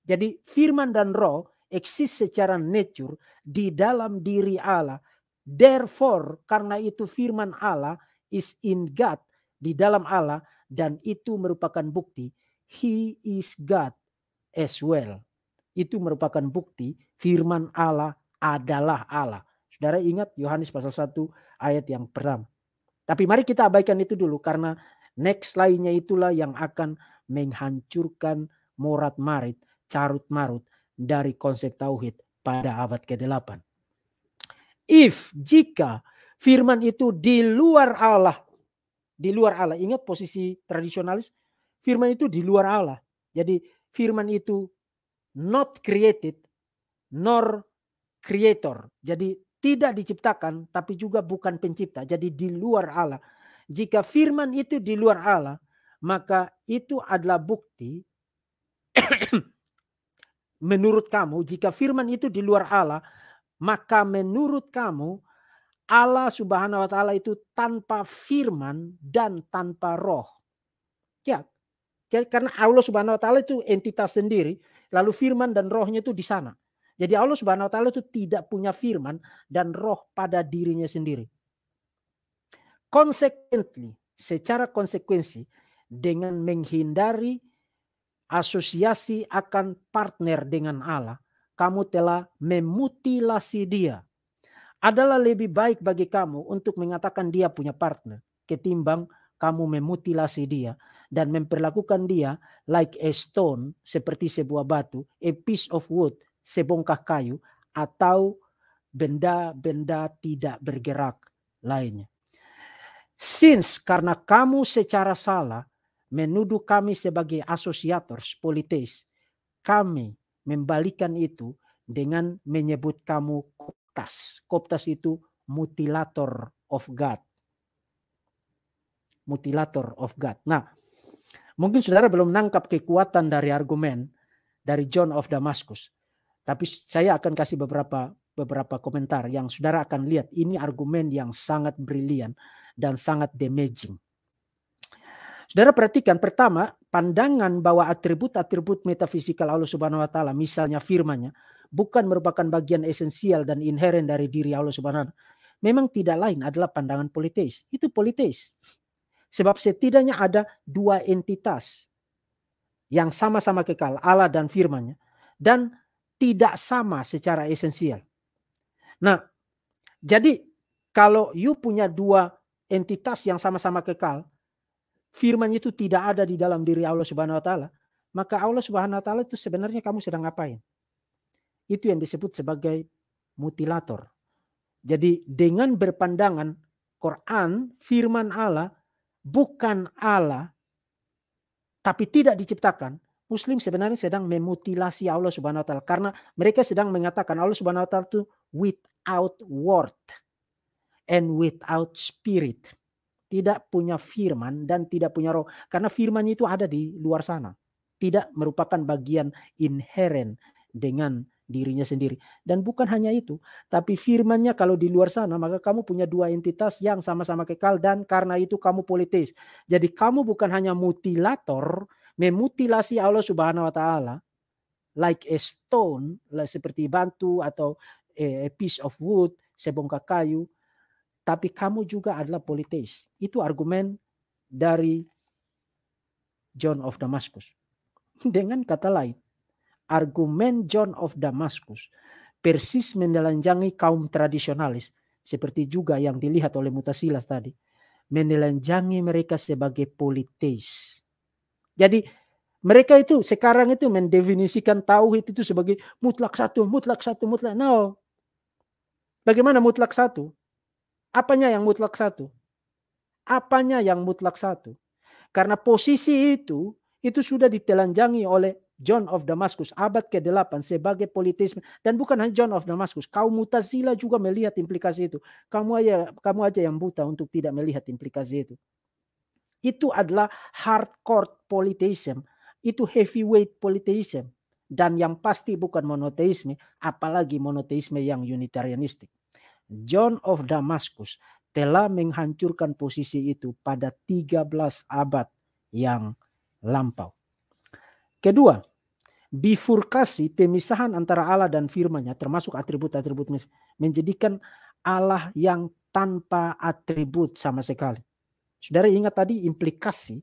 Jadi firman dan roh exist secara nature di dalam diri Allah. Therefore, karena itu firman Allah is in God, di dalam Allah, dan itu merupakan bukti He is God as well. Itu merupakan bukti firman Allah adalah Allah. Saudara ingat Yohanes pasal 1 ayat yang pertama. Tapi mari kita abaikan itu dulu, karena next lainnya itulah yang akan menghancurkan morat-marit, carut-marut dari konsep tauhid pada abad ke-8. Jika firman itu di luar Allah, ingat posisi tradisionalis, firman itu di luar Allah. Jadi firman itu not created nor creator. Jadi tidak diciptakan tapi juga bukan pencipta. Jadi di luar Allah. Jika firman itu di luar Allah, maka itu adalah bukti menurut kamu, jika firman itu di luar Allah, maka menurut kamu Allah Subhanahu wa taala itu tanpa firman dan tanpa roh. Ya. Jadi karena Allah Subhanahu wa taala itu entitas sendiri, lalu firman dan rohnya itu di sana. Jadi Allah Subhanahu wa taala itu tidak punya firman dan roh pada dirinya sendiri. Consequently, secara konsekuensi, dengan menghindari asosiasi akan partner dengan Allah, kamu telah memutilasi dia. Adalah lebih baik bagi kamu untuk mengatakan dia punya partner ketimbang kamu memutilasi dia dan memperlakukan dia like a stone, seperti sebuah batu, a piece of wood, sebongkah kayu, atau benda-benda tidak bergerak lainnya. Since karena kamu secara salah menuduh kami sebagai associators politeis, kami membalikan itu dengan menyebut kamu koptas. Koptas itu mutilator of God. Mutilator of God. Nah, mungkin saudara belum nangkap kekuatan dari argumen dari John of Damascus. Tapi saya akan kasih beberapa komentar yang saudara akan lihat. Ini argumen yang sangat brilian dan sangat damaging. Saudara perhatikan, pertama, pandangan bahwa atribut-atribut metafisikal Allah Subhanahu wa taala, misalnya firman-Nya, bukan merupakan bagian esensial dan inheren dari diri Allah Subhanahu wa taala. Memang tidak lain adalah pandangan politeis. Itu politeis. Sebab setidaknya ada dua entitas yang sama-sama kekal, Allah dan firman-Nya, dan tidak sama secara esensial. Nah, jadi kalau you punya dua entitas yang sama-sama kekal, firman itu tidak ada di dalam diri Allah Subhanahu wa taala, maka Allah Subhanahu wa taala itu sebenarnya kamu sedang ngapain? Itu yang disebut sebagai mutilator. Jadi dengan berpandangan Quran, firman Allah bukan Allah tapi tidak diciptakan, Muslim sebenarnya sedang memutilasi Allah Subhanahu wa taala, karena mereka sedang mengatakan Allah Subhanahu wa taala itu without word and without spirit. Tidak punya firman dan tidak punya roh. Karena firman itu ada di luar sana. Tidak merupakan bagian inheren dengan dirinya sendiri. Dan bukan hanya itu. Tapi firman-Nya kalau di luar sana, maka kamu punya dua entitas yang sama-sama kekal. Dan karena itu kamu politeis. Jadi kamu bukan hanya mutilator, memutilasi Allah Subhanahu wa taala. Like a stone, seperti batu atau a piece of wood, sebongkah kayu. Tapi kamu juga adalah politeis. Itu argumen dari John of Damascus. Dengan kata lain, argumen John of Damascus persis menelanjangi kaum tradisionalis seperti juga yang dilihat oleh Mutasilah tadi, menelanjangi mereka sebagai politeis. Jadi mereka itu sekarang itu mendefinisikan tauhid itu sebagai mutlak satu, mutlak satu, mutlak. No. Bagaimana mutlak satu? Apanya yang mutlak satu? Apanya yang mutlak satu? Karena posisi itu sudah ditelanjangi oleh John of Damascus abad ke-8 sebagai politisme, dan bukan hanya John of Damascus, kaum Mu'tazilah juga melihat implikasi itu. Kamu aja yang buta untuk tidak melihat implikasi itu. Itu adalah hardcore polytheism, itu heavyweight polytheism, dan yang pasti bukan monoteisme, apalagi monoteisme yang unitarianistik. John of Damascus telah menghancurkan posisi itu pada 13 abad yang lampau. Kedua, bifurkasi pemisahan antara Allah dan firman-Nya termasuk atribut-atribut menjadikan Allah yang tanpa atribut sama sekali. Saudara ingat tadi implikasi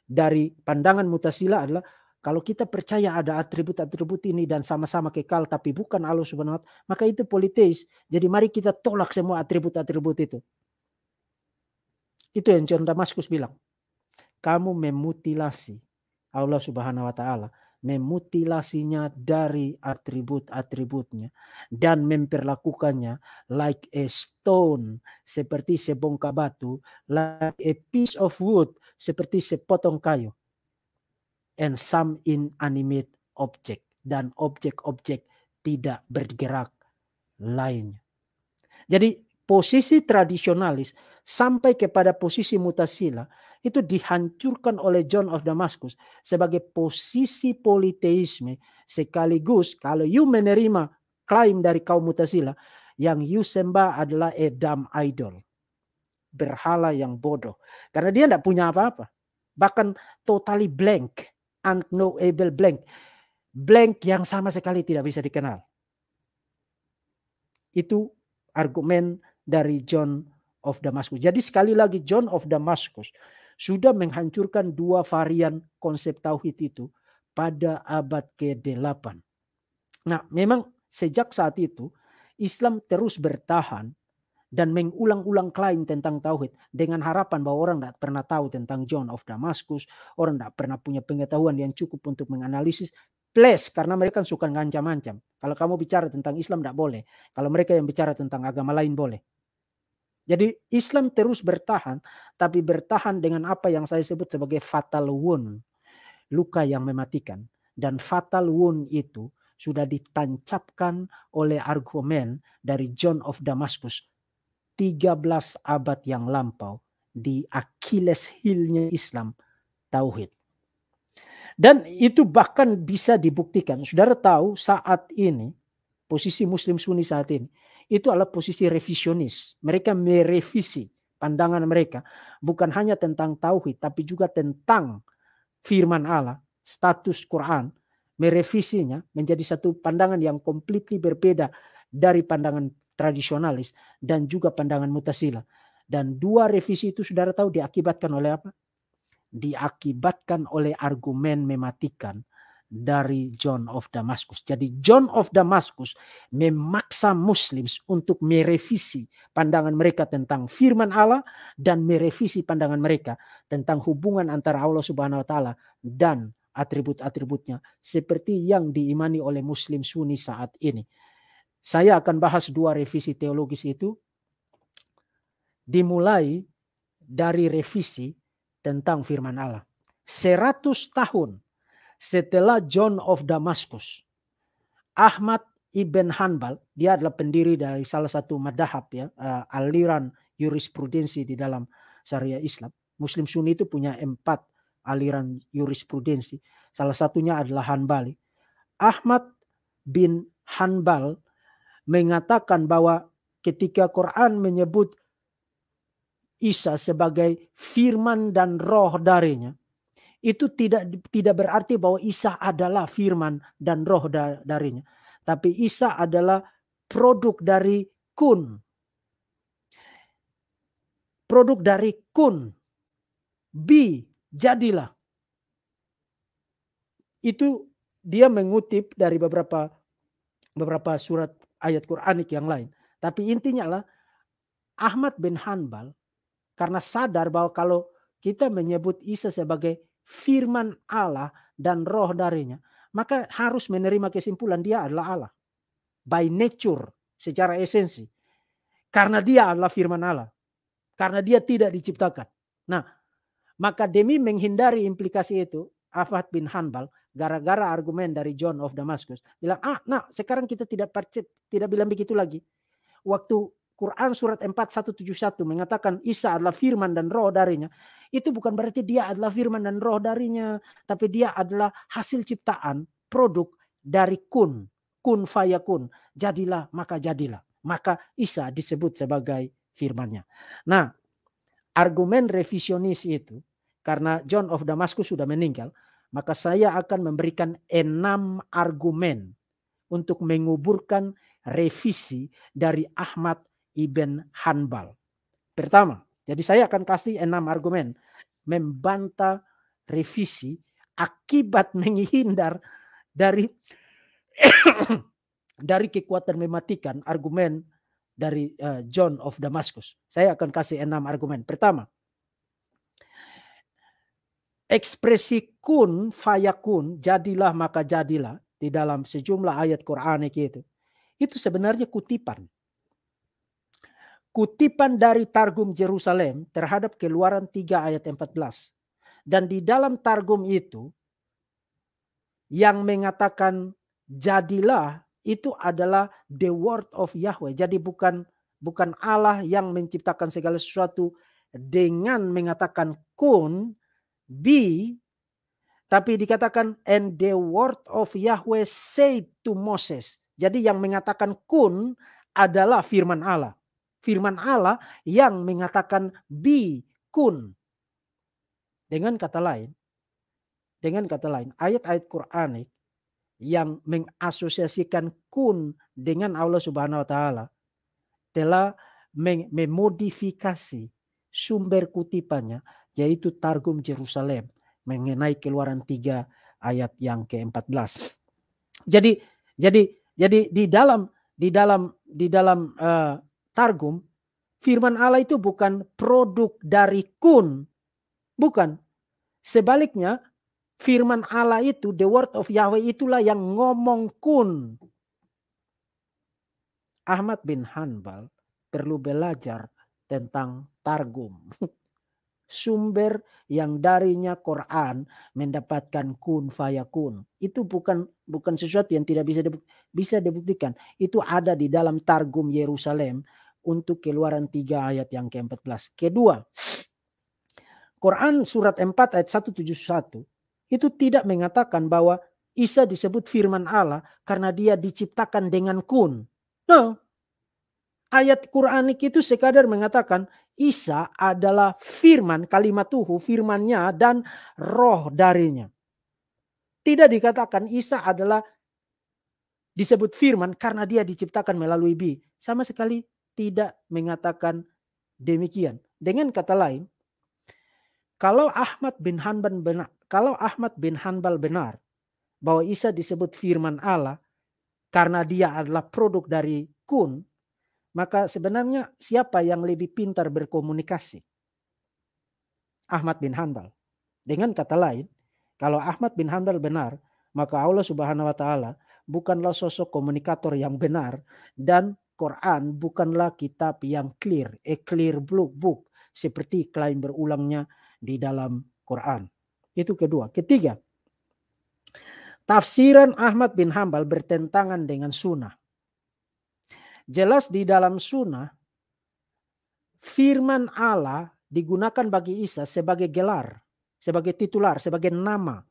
dari pandangan Mu'tazilah adalah kalau kita percaya ada atribut-atribut ini dan sama-sama kekal tapi bukan Allah Subhanahu wa Ta'ala, maka itu politeis. Jadi mari kita tolak semua atribut-atribut itu. Itu yang John Damascus bilang. Kamu memutilasi Allah Subhanahu wa Ta'ala, memutilasinya dari atribut-atributnya dan memperlakukannya like a stone, seperti sebongkah batu, like a piece of wood, seperti sepotong kayu, and some inanimate object, dan objek-objek tidak bergerak lainnya. Jadi posisi tradisionalis sampai kepada posisi Mu'tazilah itu dihancurkan oleh John of Damascus sebagai posisi politeisme, sekaligus kalau you menerima klaim dari kaum Mu'tazilah, yang you sembah adalah a dumb idol, berhala yang bodoh, karena dia tidak punya apa-apa, bahkan totally blank, unknowable blank yang sama sekali tidak bisa dikenal. Itu argumen dari John of Damascus. Jadi sekali lagi John of Damascus sudah menghancurkan dua varian konsep tauhid itu pada abad ke-8. Nah, memang sejak saat itu Islam terus bertahan dan mengulang-ulang klaim tentang tauhid dengan harapan bahwa orang tidak pernah tahu tentang John of Damascus, orang tidak pernah punya pengetahuan yang cukup untuk menganalisis. Plus karena mereka suka ngancam-ancam. Kalau kamu bicara tentang Islam tidak boleh. Kalau mereka yang bicara tentang agama lain boleh. Jadi Islam terus bertahan, tapi bertahan dengan apa yang saya sebut sebagai fatal wound, luka yang mematikan. Dan fatal wound itu sudah ditancapkan oleh argumen dari John of Damascus 13 abad yang lampau di Achilles heel-nya Islam, tauhid. Dan itu bahkan bisa dibuktikan. Saudara tahu saat ini, posisi Muslim Sunni saat ini, itu adalah posisi revisionis. Mereka merevisi pandangan mereka. Bukan hanya tentang tauhid, tapi juga tentang firman Allah, status Quran. Merevisinya menjadi satu pandangan yang completely berbeda dari pandangan tradisionalis dan juga pandangan Mu'tazilah. Dan dua revisi itu saudara tahu diakibatkan oleh apa? Diakibatkan oleh argumen mematikan dari John of Damascus. Jadi John of Damascus memaksa Muslims untuk merevisi pandangan mereka tentang firman Allah dan merevisi pandangan mereka tentang hubungan antara Allah Subhanahu wa Ta'ala dan atribut-atributnya seperti yang diimani oleh Muslim Sunni saat ini. Saya akan bahas dua revisi teologis itu, dimulai dari revisi tentang firman Allah. 100 tahun setelah John of Damascus, Ahmad ibn Hanbal, dia adalah pendiri dari salah satu madhab ya, aliran jurisprudensi di dalam syariah Islam. Muslim Sunni itu punya 4 aliran jurisprudensi. Salah satunya adalah Hanbali. Ahmad bin Hanbal mengatakan bahwa ketika Quran menyebut Isa sebagai firman dan roh darinya, itu tidak berarti bahwa Isa adalah firman dan roh darinya, tapi Isa adalah produk dari kun. Produk dari kun. Jadilah. Itu dia mengutip dari beberapa surat ayat Quranik yang lain. Tapi intinya lah Ahmad bin Hanbal karena sadar bahwa kalau kita menyebut Isa sebagai firman Allah dan roh darinya, maka harus menerima kesimpulan dia adalah Allah. By nature, secara esensi. Karena dia adalah firman Allah. Karena dia tidak diciptakan. Nah, maka demi menghindari implikasi itu, Ahmad bin Hanbal, gara-gara argumen dari John of Damascus, bilang, sekarang kita tidak bilang begitu lagi. Waktu Quran surat 4171 mengatakan Isa adalah firman dan roh darinya, itu bukan berarti dia adalah firman dan roh darinya, tapi dia adalah hasil ciptaan, produk dari kun fayakun, jadilah maka jadilah. Maka Isa disebut sebagai firman-Nya. Nah, argumen revisionis itu, karena John of Damascus sudah meninggal, maka saya akan memberikan 6 argumen untuk menguburkan revisi dari Ahmad ibn Hanbal. Pertama, jadi saya akan kasih 6 argumen membantah revisi akibat menghindar dari dari kekuatan mematikan argumen dari John of Damascus. Saya akan kasih 6 argumen. Pertama, ekspresi kun fayakun, jadilah maka jadilah, di dalam sejumlah ayat Quranik itu sebenarnya kutipan. Kutipan dari Targum Jerusalem terhadap Keluaran 3 ayat 14. Dan di dalam Targum itu yang mengatakan jadilah itu adalah the word of Yahweh. Jadi bukan Allah yang menciptakan segala sesuatu dengan mengatakan kun, be, tapi dikatakan and the word of Yahweh said to Moses. Jadi yang mengatakan kun adalah firman Allah. Firman Allah yang mengatakan be, kun. Dengan kata lain, ayat-ayat Quranik yang mengasosiasikan kun dengan Allah Subhanahu wa taala telah memodifikasi sumber kutipannya, yaitu Targum Jerusalem mengenai Keluaran 3 ayat yang ke-14. Jadi di dalam Targum, firman Allah itu bukan produk dari kun, bukan. Sebaliknya, firman Allah itu, the word of Yahweh itulah yang ngomong kun. Ahmad bin Hanbal perlu belajar tentang Targum. Sumber yang darinya Quran mendapatkan kun fayakun. Itu bukan sesuatu yang tidak bisa dibuktikan. Itu ada di dalam Targum Yerusalem untuk Keluaran 3 ayat yang ke-14. Kedua, Quran surat 4 ayat 171 itu tidak mengatakan bahwa Isa disebut firman Allah karena dia diciptakan dengan kun. No. Ayat Quranik itu sekadar mengatakan Isa adalah firman, kalimatuhu, firmannya dan roh darinya. Tidak dikatakan Isa adalah disebut firman karena dia diciptakan melalui bi. Sama sekali tidak mengatakan demikian. Dengan kata lain, kalau Ahmad bin Hanbal benar bahwa Isa disebut firman Allah karena dia adalah produk dari kun, maka sebenarnya siapa yang lebih pintar berkomunikasi? Ahmad bin Hanbal. Dengan kata lain, kalau Ahmad bin Hanbal benar, maka Allah Subhanahu wa taala bukanlah sosok komunikator yang benar, dan Quran bukanlah kitab yang clear, a clear book seperti klaim berulangnya di dalam Quran. Itu kedua. Ketiga, tafsiran Ahmad bin Hanbal bertentangan dengan sunnah. Jelas di dalam sunnah, firman Allah digunakan bagi Isa sebagai gelar, sebagai titular, sebagai nama.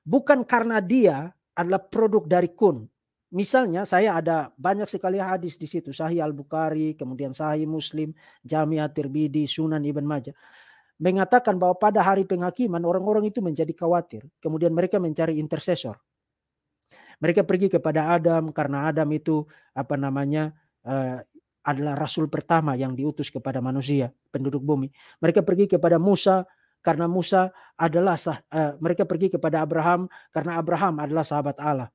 Bukan karena dia adalah produk dari kun. Misalnya saya ada banyak sekali hadis di situ. Sahih Al-Bukhari, kemudian Sahih Muslim, Jami' At-Tirmidzi, Sunan Ibn Majah. Mengatakan bahwa pada hari penghakiman orang-orang itu menjadi khawatir. Kemudian mereka mencari intercessor. Mereka pergi kepada Adam karena Adam itu adalah rasul pertama yang diutus kepada manusia, penduduk bumi. Mereka pergi kepada Musa karena Musa adalah mereka pergi kepada Abraham karena Abraham adalah sahabat Allah.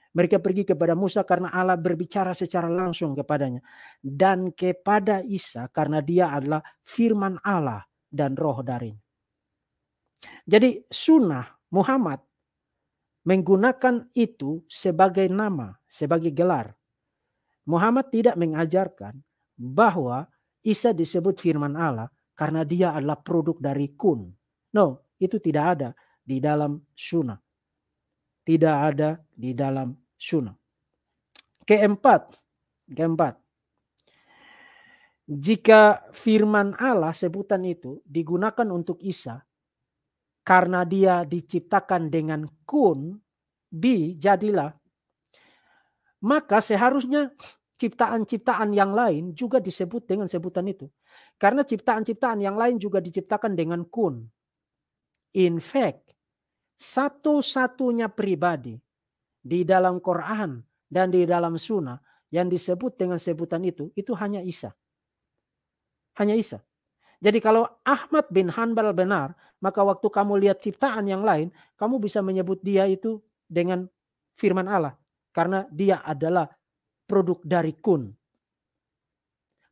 Mereka pergi kepada Musa karena Allah berbicara secara langsung kepadanya. Dan kepada Isa karena dia adalah firman Allah dan roh darinya. Jadi sunnah Muhammad menggunakan itu sebagai nama, sebagai gelar. Muhammad tidak mengajarkan bahwa Isa disebut firman Allah karena dia adalah produk dari kun. No, itu tidak ada di dalam sunnah. Tidak ada di dalam sunnah. Keempat, jika firman Allah sebutan itu digunakan untuk Isa karena dia diciptakan dengan kun, jadilah, maka seharusnya ciptaan-ciptaan yang lain juga disebut dengan sebutan itu. Karena ciptaan-ciptaan yang lain juga diciptakan dengan kun. In fact, satu-satunya pribadi di dalam Quran dan di dalam sunnah yang disebut dengan sebutan itu hanya Isa. Hanya Isa. Jadi kalau Ahmad bin Hanbal benar, maka waktu kamu lihat ciptaan yang lain, kamu bisa menyebut dia itu dengan firman Allah. Karena dia adalah produk dari kun.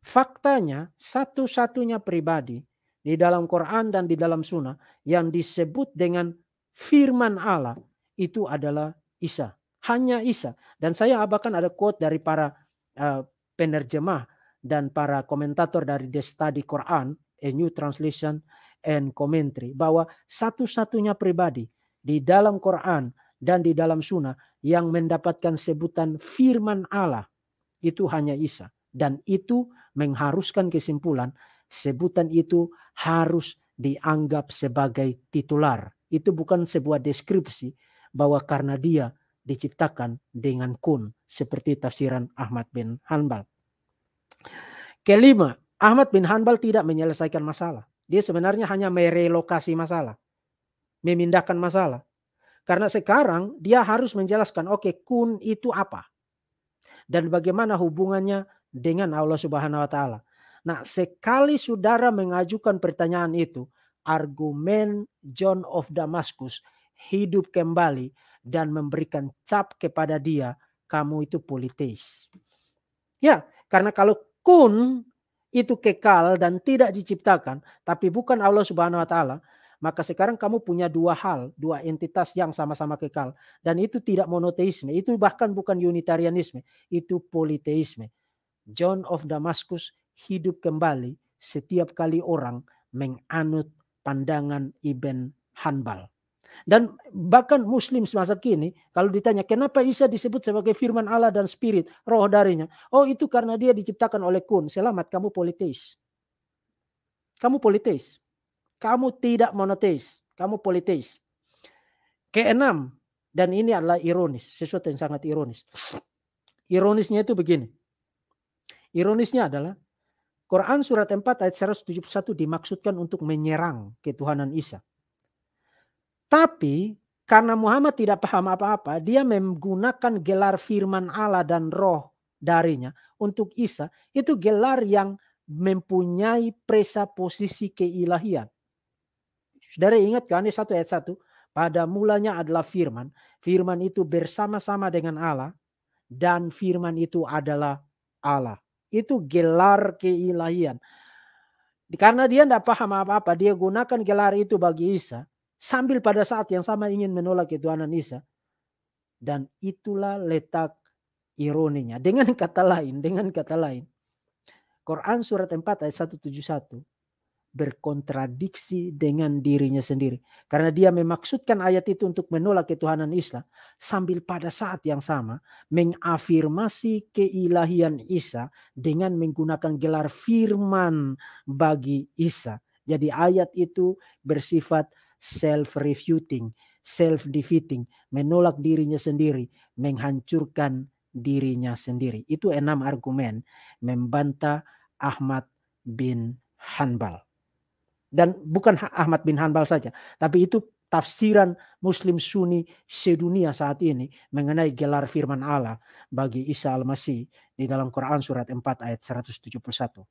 Faktanya satu-satunya pribadi di dalam Quran dan di dalam sunnah yang disebut dengan firman Allah itu adalah Isa. Hanya Isa. Dan saya bahkan ada quote dari para penerjemah dan para komentator dari The Study Quran, A New Translation and Commentary, bahwa satu-satunya pribadi di dalam Quran dan di dalam sunnah yang mendapatkan sebutan firman Allah itu hanya Isa. Dan itu mengharuskan kesimpulan sebutan itu harus dianggap sebagai titular. Itu bukan sebuah deskripsi bahwa karena dia diciptakan dengan kun seperti tafsiran Ahmad bin Hanbal. Kelima, Ahmad bin Hanbal tidak menyelesaikan masalah. Dia sebenarnya hanya merelokasi masalah, memindahkan masalah. Karena sekarang dia harus menjelaskan, oke, kun itu apa? Dan bagaimana hubungannya dengan Allah Subhanahu wa taala. Nah, sekali saudara mengajukan pertanyaan itu, argumen John of Damascus hidup kembali dan memberikan cap kepada dia, kamu itu politeis. Ya, karena kalau kun itu kekal dan tidak diciptakan, tapi bukan Allah Subhanahu wa taala, maka sekarang kamu punya dua hal, dua entitas yang sama-sama kekal. Dan itu tidak monoteisme, itu bahkan bukan unitarianisme, itu politeisme. John of Damascus hidup kembali setiap kali orang menganut pandangan Ibn Hanbal. Dan bahkan Muslim semasa kini kalau ditanya kenapa Isa disebut sebagai firman Allah dan spirit, roh darinya. Oh, itu karena dia diciptakan oleh kun. Selamat, kamu politeis. Kamu politeis. Kamu tidak monoteis. Kamu politeis. Keenam, dan ini adalah ironis, sesuatu yang sangat ironis. Ironisnya itu begini. Ironisnya adalah Quran surat 4 ayat 171 dimaksudkan untuk menyerang ketuhanan Isa. Tapi karena Muhammad tidak paham apa-apa, dia menggunakan gelar firman Allah dan roh darinya untuk Isa. Itu gelar yang mempunyai presaposisi keilahian. Saudara ingat kan 1 ayat 1? Pada mulanya adalah firman. Firman itu bersama-sama dengan Allah. Dan firman itu adalah Allah. Itu gelar keilahian. Karena dia tidak paham apa-apa, dia gunakan gelar itu bagi Isa. Sambil pada saat yang sama ingin menolak ketuhanan Isa. Dan itulah letak ironinya. Dengan kata lain. Quran surat 4 ayat 171 berkontradiksi dengan dirinya sendiri. Karena dia memaksudkan ayat itu untuk menolak ketuhanan Isa. Sambil pada saat yang sama mengafirmasi keilahian Isa dengan menggunakan gelar firman bagi Isa. Jadi ayat itu bersifat self-refuting, self-defeating, menolak dirinya sendiri, menghancurkan dirinya sendiri. Itu 6 argumen membantah Ahmad bin Hanbal. Dan bukan Ahmad bin Hanbal saja, tapi itu tafsiran Muslim Sunni sedunia saat ini mengenai gelar firman Allah bagi Isa Al-Masih di dalam Quran surat 4 ayat 171.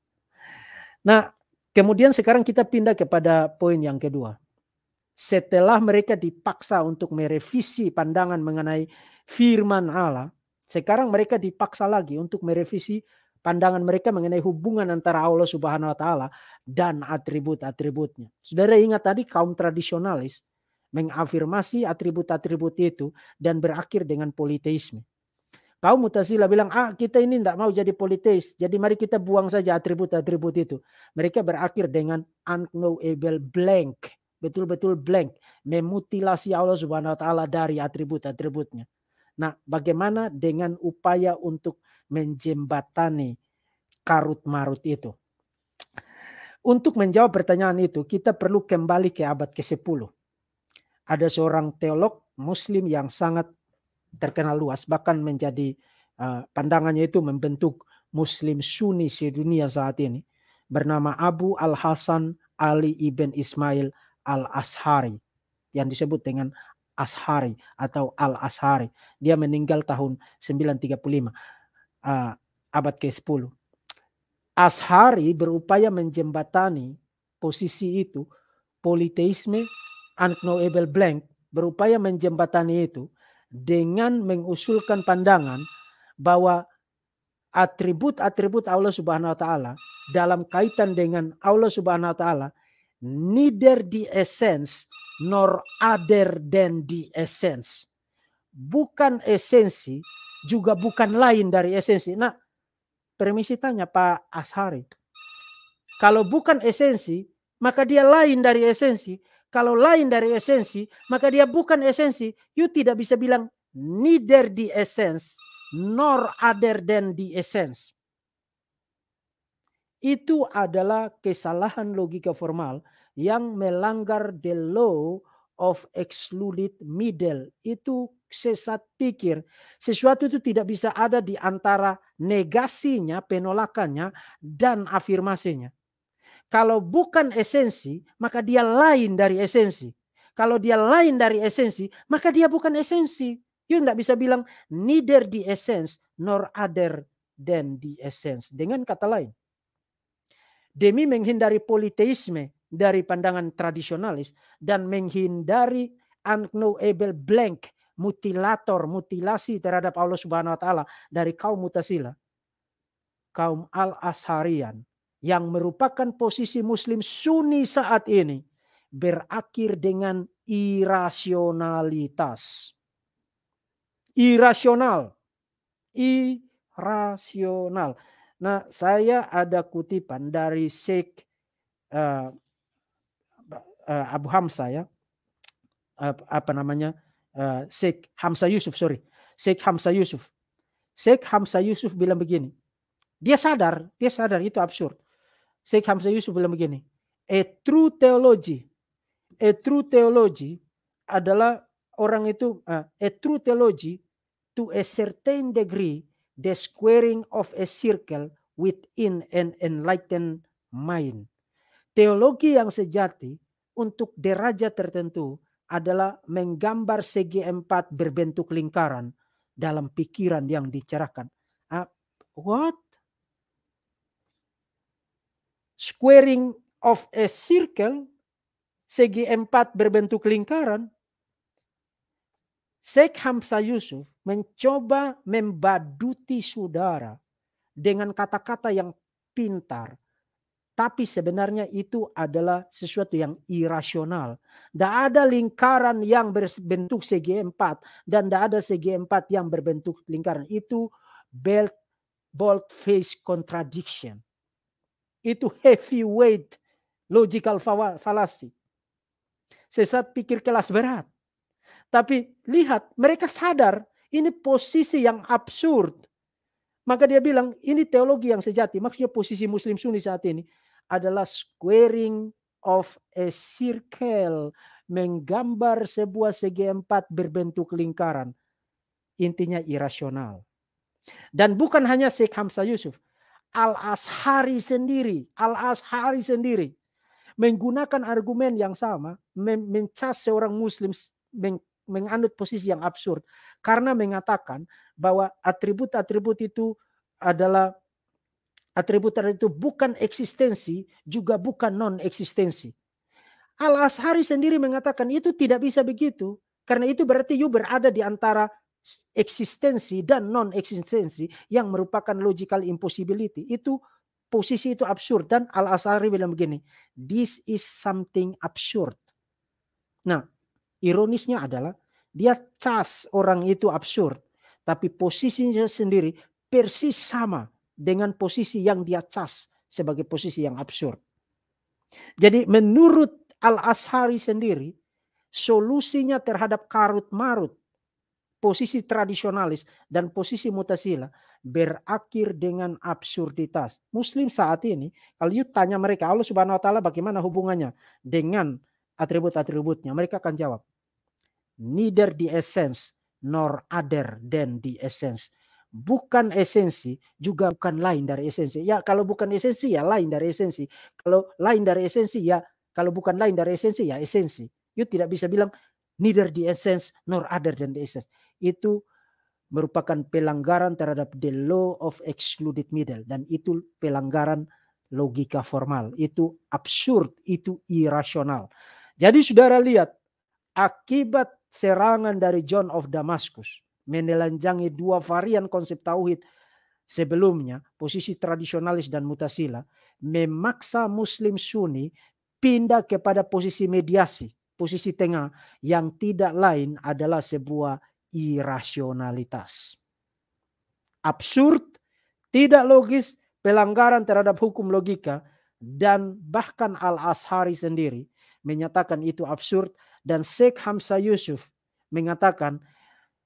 Nah, kemudian sekarang kita pindah kepada poin yang kedua. Setelah mereka dipaksa untuk merevisi pandangan mengenai firman Allah, sekarang mereka dipaksa lagi untuk merevisi pandangan mereka mengenai hubungan antara Allah Subhanahu wa taala dan atribut-atributnya. Saudara ingat tadi kaum tradisionalis mengafirmasi atribut-atribut itu dan berakhir dengan politeisme. Kaum Mu'tazilah bilang, kita ini tidak mau jadi politeis, jadi mari kita buang saja atribut-atribut itu. Mereka berakhir dengan unknowable blank, betul-betul blank, memutilasi Allah Subhanahu wa taala dari atribut-atributnya. Nah, bagaimana dengan upaya untuk menjembatani karut-marut itu? Untuk menjawab pertanyaan itu, kita perlu kembali ke abad ke-10. Ada seorang teolog Muslim yang sangat terkenal luas, bahkan menjadi pandangannya itu membentuk Muslim Sunni sedunia saat ini, bernama Abu Al-Hasan Ali ibn Ismail Al-Ashari, yang disebut dengan Ashari atau Al-Ashari. Dia meninggal tahun 935, abad ke-10. Ashari berupaya menjembatani posisi itu, politeisme, unknowable blank, berupaya menjembatani itu dengan mengusulkan pandangan bahwa atribut-atribut Allah Subhanahu wa taala dalam kaitan dengan Allah Subhanahu wa taala neither the essence nor other than the essence. Bukan esensi, juga bukan lain dari esensi. Nah, permisi tanya Pak Ashari. Kalau bukan esensi, maka dia lain dari esensi. Kalau lain dari esensi, maka dia bukan esensi. You tidak bisa bilang neither the essence nor other than the essence. Itu adalah kesalahan logika formal yang melanggar the law of excluded middle. Itu sesat pikir. Sesuatu itu tidak bisa ada di antara negasinya, penolakannya, dan afirmasinya. Kalau bukan esensi, maka dia lain dari esensi. Kalau dia lain dari esensi, maka dia bukan esensi. You tidak bisa bilang neither the essence nor other than the essence. Dengan kata lain, demi menghindari politeisme dari pandangan tradisionalis dan menghindari unknowable blank, mutilasi terhadap Allah Subhanahu wa taala dari kaum Mu'tazilah, kaum Al-Asharian yang merupakan posisi Muslim Sunni saat ini berakhir dengan irasionalitas. Irasional. Nah, saya ada kutipan dari Sheikh Abu Hamzah ya, Sheikh Hamzah Yusuf, Sheikh Hamzah Yusuf. Sheikh Hamzah Yusuf bilang begini. Dia sadar itu absurd. Sheikh Hamzah Yusuf bilang begini. A true theology adalah orang itu a true theology to a certain degree the squaring of a circle within an enlightened mind. Teologi yang sejati untuk derajat tertentu adalah menggambar segi empat berbentuk lingkaran dalam pikiran yang dicerahkan. What? Squaring of a circle, segi empat berbentuk lingkaran. Sheikh Hamzah Yusuf mencoba membaduti saudara dengan kata-kata yang pintar. Tapi sebenarnya itu adalah sesuatu yang irasional. Tidak ada lingkaran yang berbentuk segi empat dan tidak ada segi empat yang berbentuk lingkaran. Itu bold-faced contradiction. Itu heavyweight logical fallacy. Sesat pikir kelas berat. Tapi lihat, mereka sadar ini posisi yang absurd. Maka dia bilang ini teologi yang sejati. Maksudnya posisi Muslim Sunni saat ini adalah squaring of a circle. Menggambar sebuah segi empat berbentuk lingkaran. Intinya irasional. Dan bukan hanya Sheikh Hamzah Yusuf. Al-Ashari sendiri menggunakan argumen yang sama, mencas seorang Muslim menganut posisi yang absurd karena mengatakan bahwa atribut-atribut itu adalah atribut-atribut itu bukan eksistensi juga bukan non-eksistensi. Al-Ashari sendiri mengatakan itu tidak bisa begitu karena itu berarti you berada di antara eksistensi dan non-eksistensi yang merupakan logical impossibility. Itu posisi itu absurd. Dan Al-Azhari bilang begini, this is something absurd. Nah, ironisnya adalah dia cas orang itu absurd, tapi posisinya sendiri persis sama dengan posisi yang dia cas sebagai posisi yang absurd. Jadi menurut Al-Azhari sendiri, solusinya terhadap karut-marut posisi tradisionalis dan posisi mutasila berakhir dengan absurditas. Muslim saat ini, kalau you tanya mereka, Allah Subhanahu wa taala bagaimana hubungannya dengan atribut-atributnya, mereka akan jawab, neither the essence nor other than the essence. Bukan esensi, juga bukan lain dari esensi. Ya, kalau bukan esensi, ya lain dari esensi. Kalau lain dari esensi, ya kalau bukan lain dari esensi, ya esensi. You tidak bisa bilang neither the essence nor other than the essence. Itu merupakan pelanggaran terhadap the law of excluded middle. Dan itu pelanggaran logika formal. Itu absurd, itu irasional. Jadi saudara lihat, akibat serangan dari John of Damascus menelanjangi dua varian konsep tauhid sebelumnya, posisi tradisionalis dan mutasila, memaksa Muslim Sunni pindah kepada posisi mediasi, posisi tengah yang tidak lain adalah sebuah irasionalitas. Absurd, tidak logis, pelanggaran terhadap hukum logika, dan bahkan Al-Azhari sendiri menyatakan itu absurd, dan Sheikh Hamzah Yusuf mengatakan,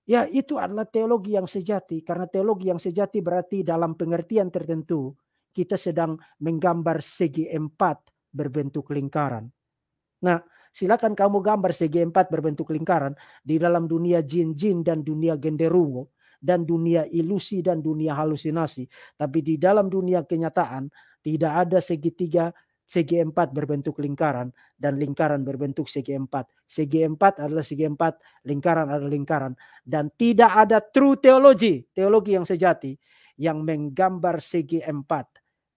ya itu adalah teologi yang sejati, karena teologi yang sejati berarti dalam pengertian tertentu kita sedang menggambar segi empat berbentuk lingkaran. Nah, silakan kamu gambar segi empat berbentuk lingkaran di dalam dunia jin-jin dan dunia genderuwo dan dunia ilusi dan dunia halusinasi. Tapi di dalam dunia kenyataan tidak ada segitiga, segi empat berbentuk lingkaran dan lingkaran berbentuk segi empat. Segi empat adalah segi empat, lingkaran adalah lingkaran. Dan tidak ada true theology, teologi yang sejati yang menggambar segi empat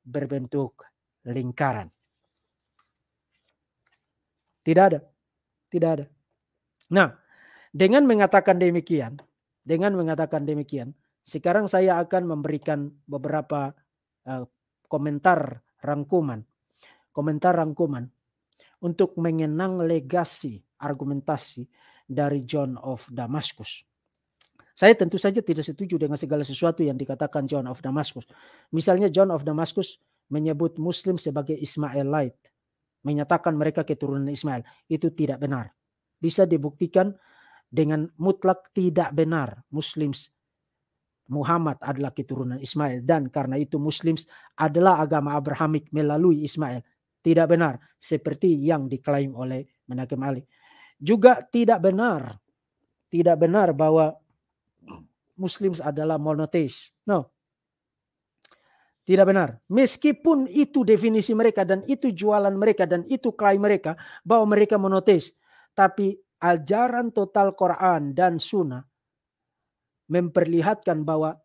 berbentuk lingkaran. Tidak ada. Tidak ada. Nah, dengan mengatakan demikian, sekarang saya akan memberikan beberapa komentar rangkuman untuk mengenang legasi argumentasi dari John of Damascus. Saya tentu saja tidak setuju dengan segala sesuatu yang dikatakan John of Damascus. Misalnya John of Damascus menyebut Muslim sebagai Ismailite, menyatakan mereka keturunan Ismail. Itu tidak benar. Bisa dibuktikan dengan mutlak tidak benar. Muslims, Muhammad adalah keturunan Ismail, dan karena itu Muslims adalah agama Abrahamik melalui Ismail. Tidak benar seperti yang diklaim oleh Menachem Ali. Juga tidak benar bahwa Muslims adalah monoteis. No. Tidak benar. Meskipun itu definisi mereka dan itu jualan mereka dan itu klaim mereka bahwa mereka monoteis, tapi ajaran total Quran dan Sunnah memperlihatkan bahwa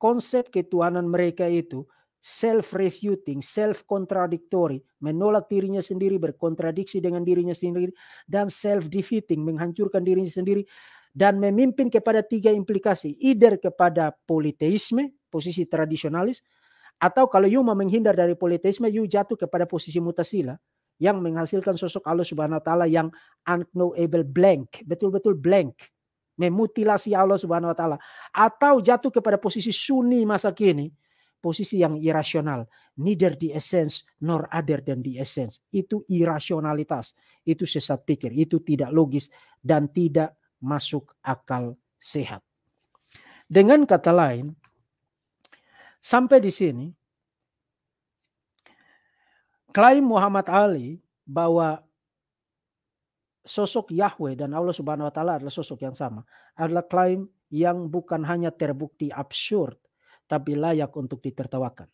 konsep ketuhanan mereka itu self-refuting, self-contradictory, menolak dirinya sendiri, berkontradiksi dengan dirinya sendiri, dan self-defeating, menghancurkan dirinya sendiri, dan memimpin kepada tiga implikasi, either kepada politeisme, posisi tradisionalis, atau kalau you mau menghindar dari politeisme, you jatuh kepada posisi mutasila, yang menghasilkan sosok Allah Subhanahu wa taala yang unknowable, blank, betul-betul blank, memutilasi Allah Subhanahu wa taala, atau jatuh kepada posisi Sunni masa kini, posisi yang irasional, neither the essence nor other than the essence. Itu irasionalitas, itu sesat pikir, itu tidak logis dan tidak masuk akal sehat. Dengan kata lain, sampai di sini klaim Muhammad Ali bahwa sosok Yahweh dan Allah Subhanahu wa taala adalah sosok yang sama adalah klaim yang bukan hanya terbukti absurd, tapi layak untuk ditertawakan.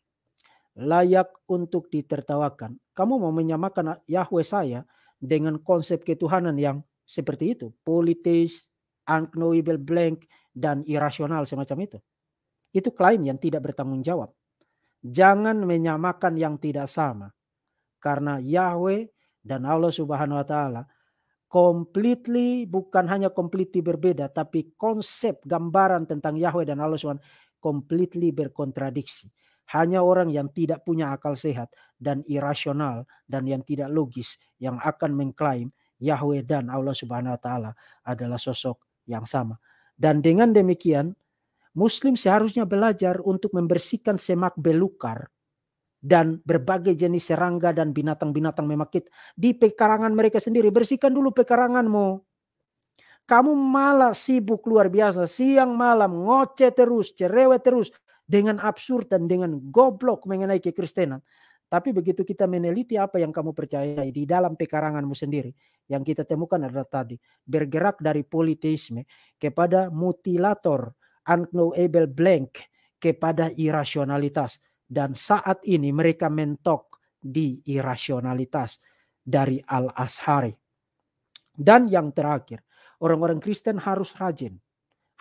Layak untuk ditertawakan. Kamu mau menyamakan Yahweh saya dengan konsep ketuhanan yang seperti itu, politeis, unknowable, blank, dan irasional semacam itu. Itu klaim yang tidak bertanggung jawab. Jangan menyamakan yang tidak sama. Karena Yahweh dan Allah Subhanahu wa taala completely, bukan hanya completely berbeda, tapi konsep gambaran tentang Yahweh dan Allah SWT completely berkontradiksi. Hanya orang yang tidak punya akal sehat dan irasional dan yang tidak logis yang akan mengklaim Yahweh dan Allah Subhanahu wa taala adalah sosok yang sama. Dan dengan demikian, Muslim seharusnya belajar untuk membersihkan semak belukar dan berbagai jenis serangga dan binatang-binatang memakit di pekarangan mereka sendiri. Bersihkan dulu pekaranganmu. Kamu malah sibuk luar biasa, siang malam ngoceh terus, cerewet terus, dengan absurd dan dengan goblok mengenai kekristenan. Tapi begitu kita meneliti apa yang kamu percayai di dalam pekaranganmu sendiri, yang kita temukan adalah tadi, bergerak dari politeisme kepada mutilator, unknowable blank, kepada irasionalitas. Dan saat ini mereka mentok di irasionalitas dari Al-Azhari. Dan yang terakhir, orang-orang Kristen harus rajin,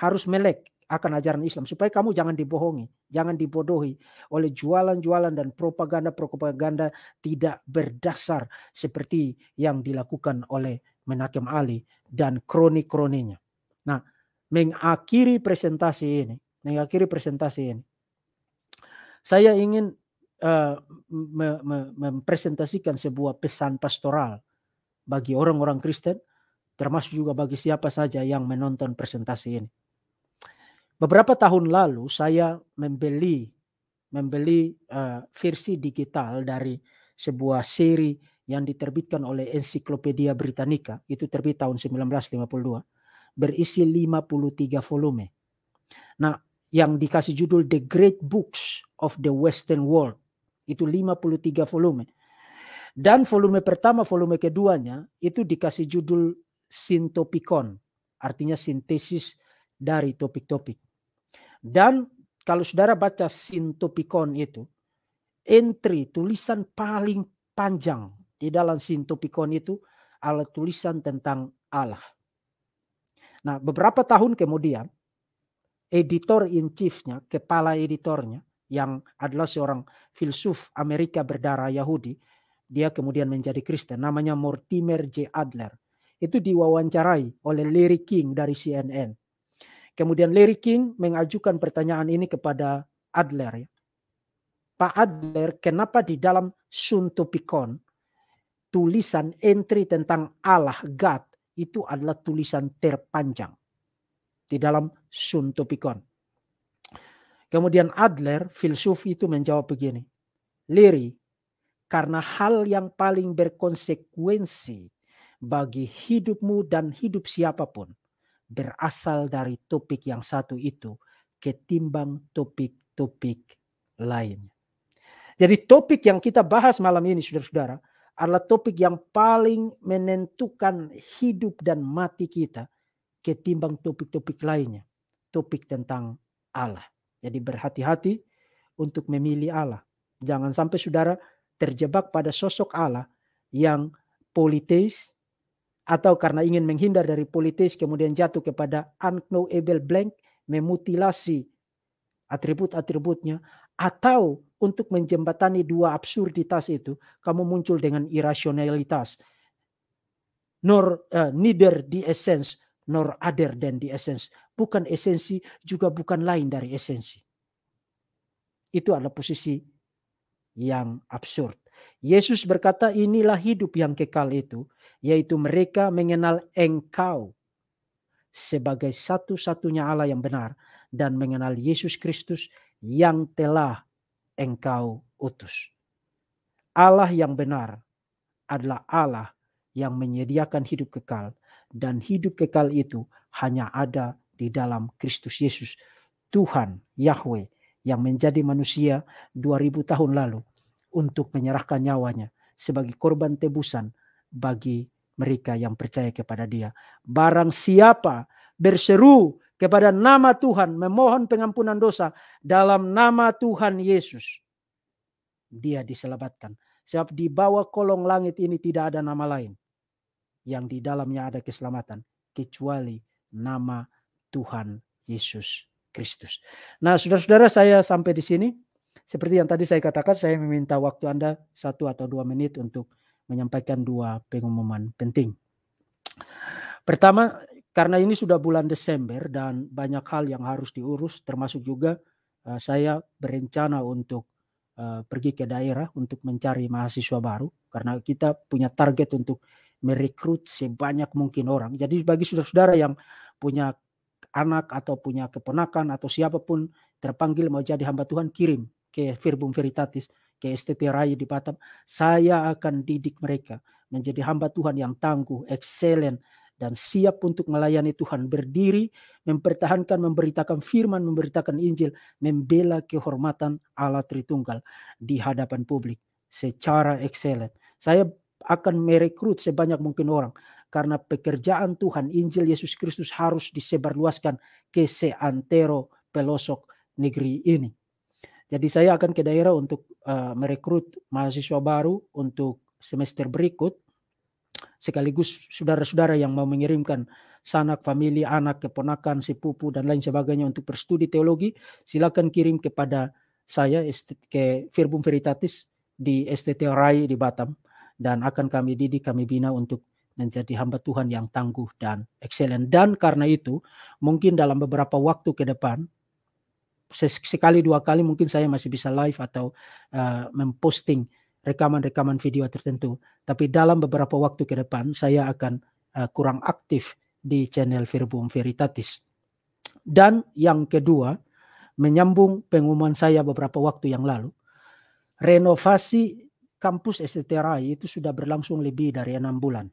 harus melek akan ajaran Islam supaya kamu jangan dibohongi, jangan dibodohi oleh jualan-jualan dan propaganda tidak berdasar seperti yang dilakukan oleh Menachem Ali dan kroni-kroninya. Nah, mengakhiri presentasi ini, saya ingin mempresentasikan sebuah pesan pastoral bagi orang-orang Kristen, termasuk juga bagi siapa saja yang menonton presentasi ini. Beberapa tahun lalu saya membeli versi digital dari sebuah seri yang diterbitkan oleh Encyclopedia Britannica, itu terbit tahun 1952, berisi 53 volume. Nah, yang dikasih judul The Great Books of the Western World, itu 53 volume. Dan volume pertama, volume keduanya itu dikasih judul Syntopikon, artinya sintesis dari topik-topik. Dan kalau saudara baca Syntopikon itu, entry tulisan paling panjang di dalam Syntopikon itu adalah tulisan tentang Allah. Nah, beberapa tahun kemudian, editor in chiefnya, kepala editornya, yang adalah seorang filsuf Amerika berdarah Yahudi, dia kemudian menjadi Kristen, namanya Mortimer J. Adler. Itu diwawancarai oleh Larry King dari CNN. Kemudian Larry King mengajukan pertanyaan ini kepada Adler. Pak Adler, kenapa di dalam Syntopikon tulisan entry tentang Allah, God, itu adalah tulisan terpanjang di dalam Syntopikon? Kemudian Adler, filsuf itu menjawab begini, Larry, karena hal yang paling berkonsekuensi bagi hidupmu dan hidup siapapun berasal dari topik yang satu itu ketimbang topik-topik lainnya. Jadi topik yang kita bahas malam ini, saudara-saudara, adalah topik yang paling menentukan hidup dan mati kita ketimbang topik-topik lainnya. Topik tentang Allah. Jadi berhati-hati untuk memilih Allah. Jangan sampai saudara terjebak pada sosok Allah yang politeis, atau karena ingin menghindar dari politeis kemudian jatuh kepada unknowable blank, memutilasi atribut-atributnya, atau untuk menjembatani dua absurditas itu, kamu muncul dengan irasionalitas. Neither the essence nor other than the essence. Bukan esensi, juga bukan lain dari esensi. Itu adalah posisi yang absurd. Yesus berkata, inilah hidup yang kekal itu, yaitu mereka mengenal Engkau sebagai satu-satunya Allah yang benar, dan mengenal Yesus Kristus yang telah Engkau utus. Allah yang benar adalah Allah yang menyediakan hidup kekal, dan hidup kekal itu hanya ada di dalam Kristus Yesus, Tuhan Yahweh yang menjadi manusia 2000 tahun lalu untuk menyerahkan nyawanya sebagai korban tebusan bagi mereka yang percaya kepada Dia. Barang siapa berseru kepada nama Tuhan, memohon pengampunan dosa dalam nama Tuhan Yesus, dia diselamatkan. Sebab di bawah kolong langit ini tidak ada nama lain yang di dalamnya ada keselamatan kecuali nama Tuhan Yesus Kristus. Nah, saudara-saudara, saya sampai di sini. Seperti yang tadi saya katakan, saya meminta waktu Anda 1 atau 2 menit untuk menyampaikan 2 pengumuman penting. Pertama, karena ini sudah bulan Desember dan banyak hal yang harus diurus, termasuk juga saya berencana untuk pergi ke daerah untuk mencari mahasiswa baru, karena kita punya target untuk merekrut sebanyak mungkin orang. Jadi bagi saudara-saudara yang punya anak atau punya keponakan atau siapapun terpanggil mau jadi hamba Tuhan, kirim ke Verbum Veritatis, ke STT Rai di Batam. Saya akan didik mereka menjadi hamba Tuhan yang tangguh, excellent, dan siap untuk melayani Tuhan, berdiri, mempertahankan, memberitakan firman, memberitakan Injil, membela kehormatan Allah Tritunggal di hadapan publik secara excellent. Saya akan merekrut sebanyak mungkin orang, karena pekerjaan Tuhan, Injil Yesus Kristus harus disebarluaskan ke seantero pelosok negeri ini. Jadi saya akan ke daerah untuk merekrut mahasiswa baru untuk semester berikut, sekaligus saudara-saudara yang mau mengirimkan sanak, famili, anak, keponakan, sepupu, dan lain sebagainya untuk berstudi teologi, silakan kirim kepada saya ke Verbum Veritatis di STT Rai di Batam, dan akan kami didik, kami bina untuk menjadi hamba Tuhan yang tangguh dan excellent. Dan karena itu, mungkin dalam beberapa waktu ke depan, sekali dua kali mungkin saya masih bisa live atau memposting rekaman-rekaman video tertentu. Tapi dalam beberapa waktu ke depan saya akan kurang aktif di channel Verbum Veritatis. Dan yang kedua, menyambung pengumuman saya beberapa waktu yang lalu, renovasi kampus STT Rai itu sudah berlangsung lebih dari 6 bulan.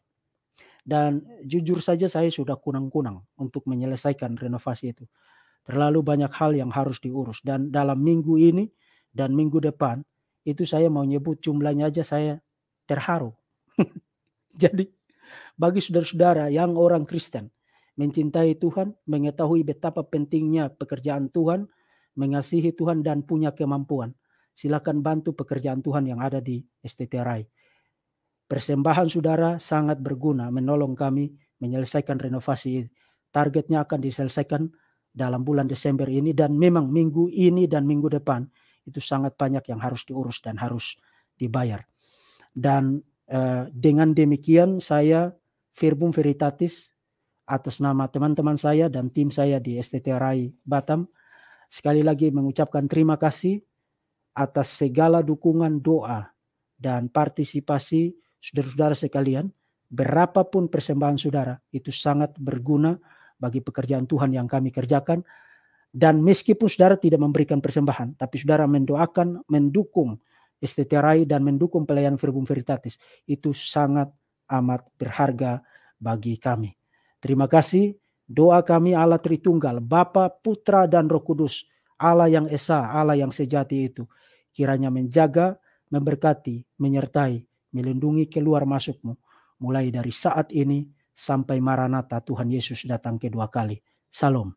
Dan jujur saja saya sudah kunang-kunang untuk menyelesaikan renovasi itu. Terlalu banyak hal yang harus diurus, dan dalam minggu ini dan minggu depan itu saya mau nyebut jumlahnya aja saya terharu. Jadi bagi saudara-saudara yang orang Kristen, mencintai Tuhan, mengetahui betapa pentingnya pekerjaan Tuhan, mengasihi Tuhan dan punya kemampuan, silakan bantu pekerjaan Tuhan yang ada di STT Rai. Persembahan saudara sangat berguna menolong kami menyelesaikan renovasi. Targetnya akan diselesaikan dalam bulan Desember ini, dan memang minggu ini dan minggu depan itu sangat banyak yang harus diurus dan harus dibayar. Dan dengan demikian saya Verbum Veritatis atas nama teman-teman saya dan tim saya di STT Rai Batam sekali lagi mengucapkan terima kasih atas segala dukungan, doa, dan partisipasi saudara-saudara sekalian. Berapapun persembahan saudara itu sangat berguna bagi pekerjaan Tuhan yang kami kerjakan. Dan meskipun saudara tidak memberikan persembahan, tapi saudara mendoakan, mendukung STT Rai dan mendukung pelayanan Verbum Veritatis, itu sangat amat berharga bagi kami. Terima kasih. Doa kami Allah Tritunggal, Bapa, Putra, dan Roh Kudus, Allah yang esa, Allah yang sejati itu, kiranya menjaga, memberkati, menyertai, melindungi keluar masukmu, mulai dari saat ini sampai Maranatha Tuhan Yesus datang kedua kali. Salam.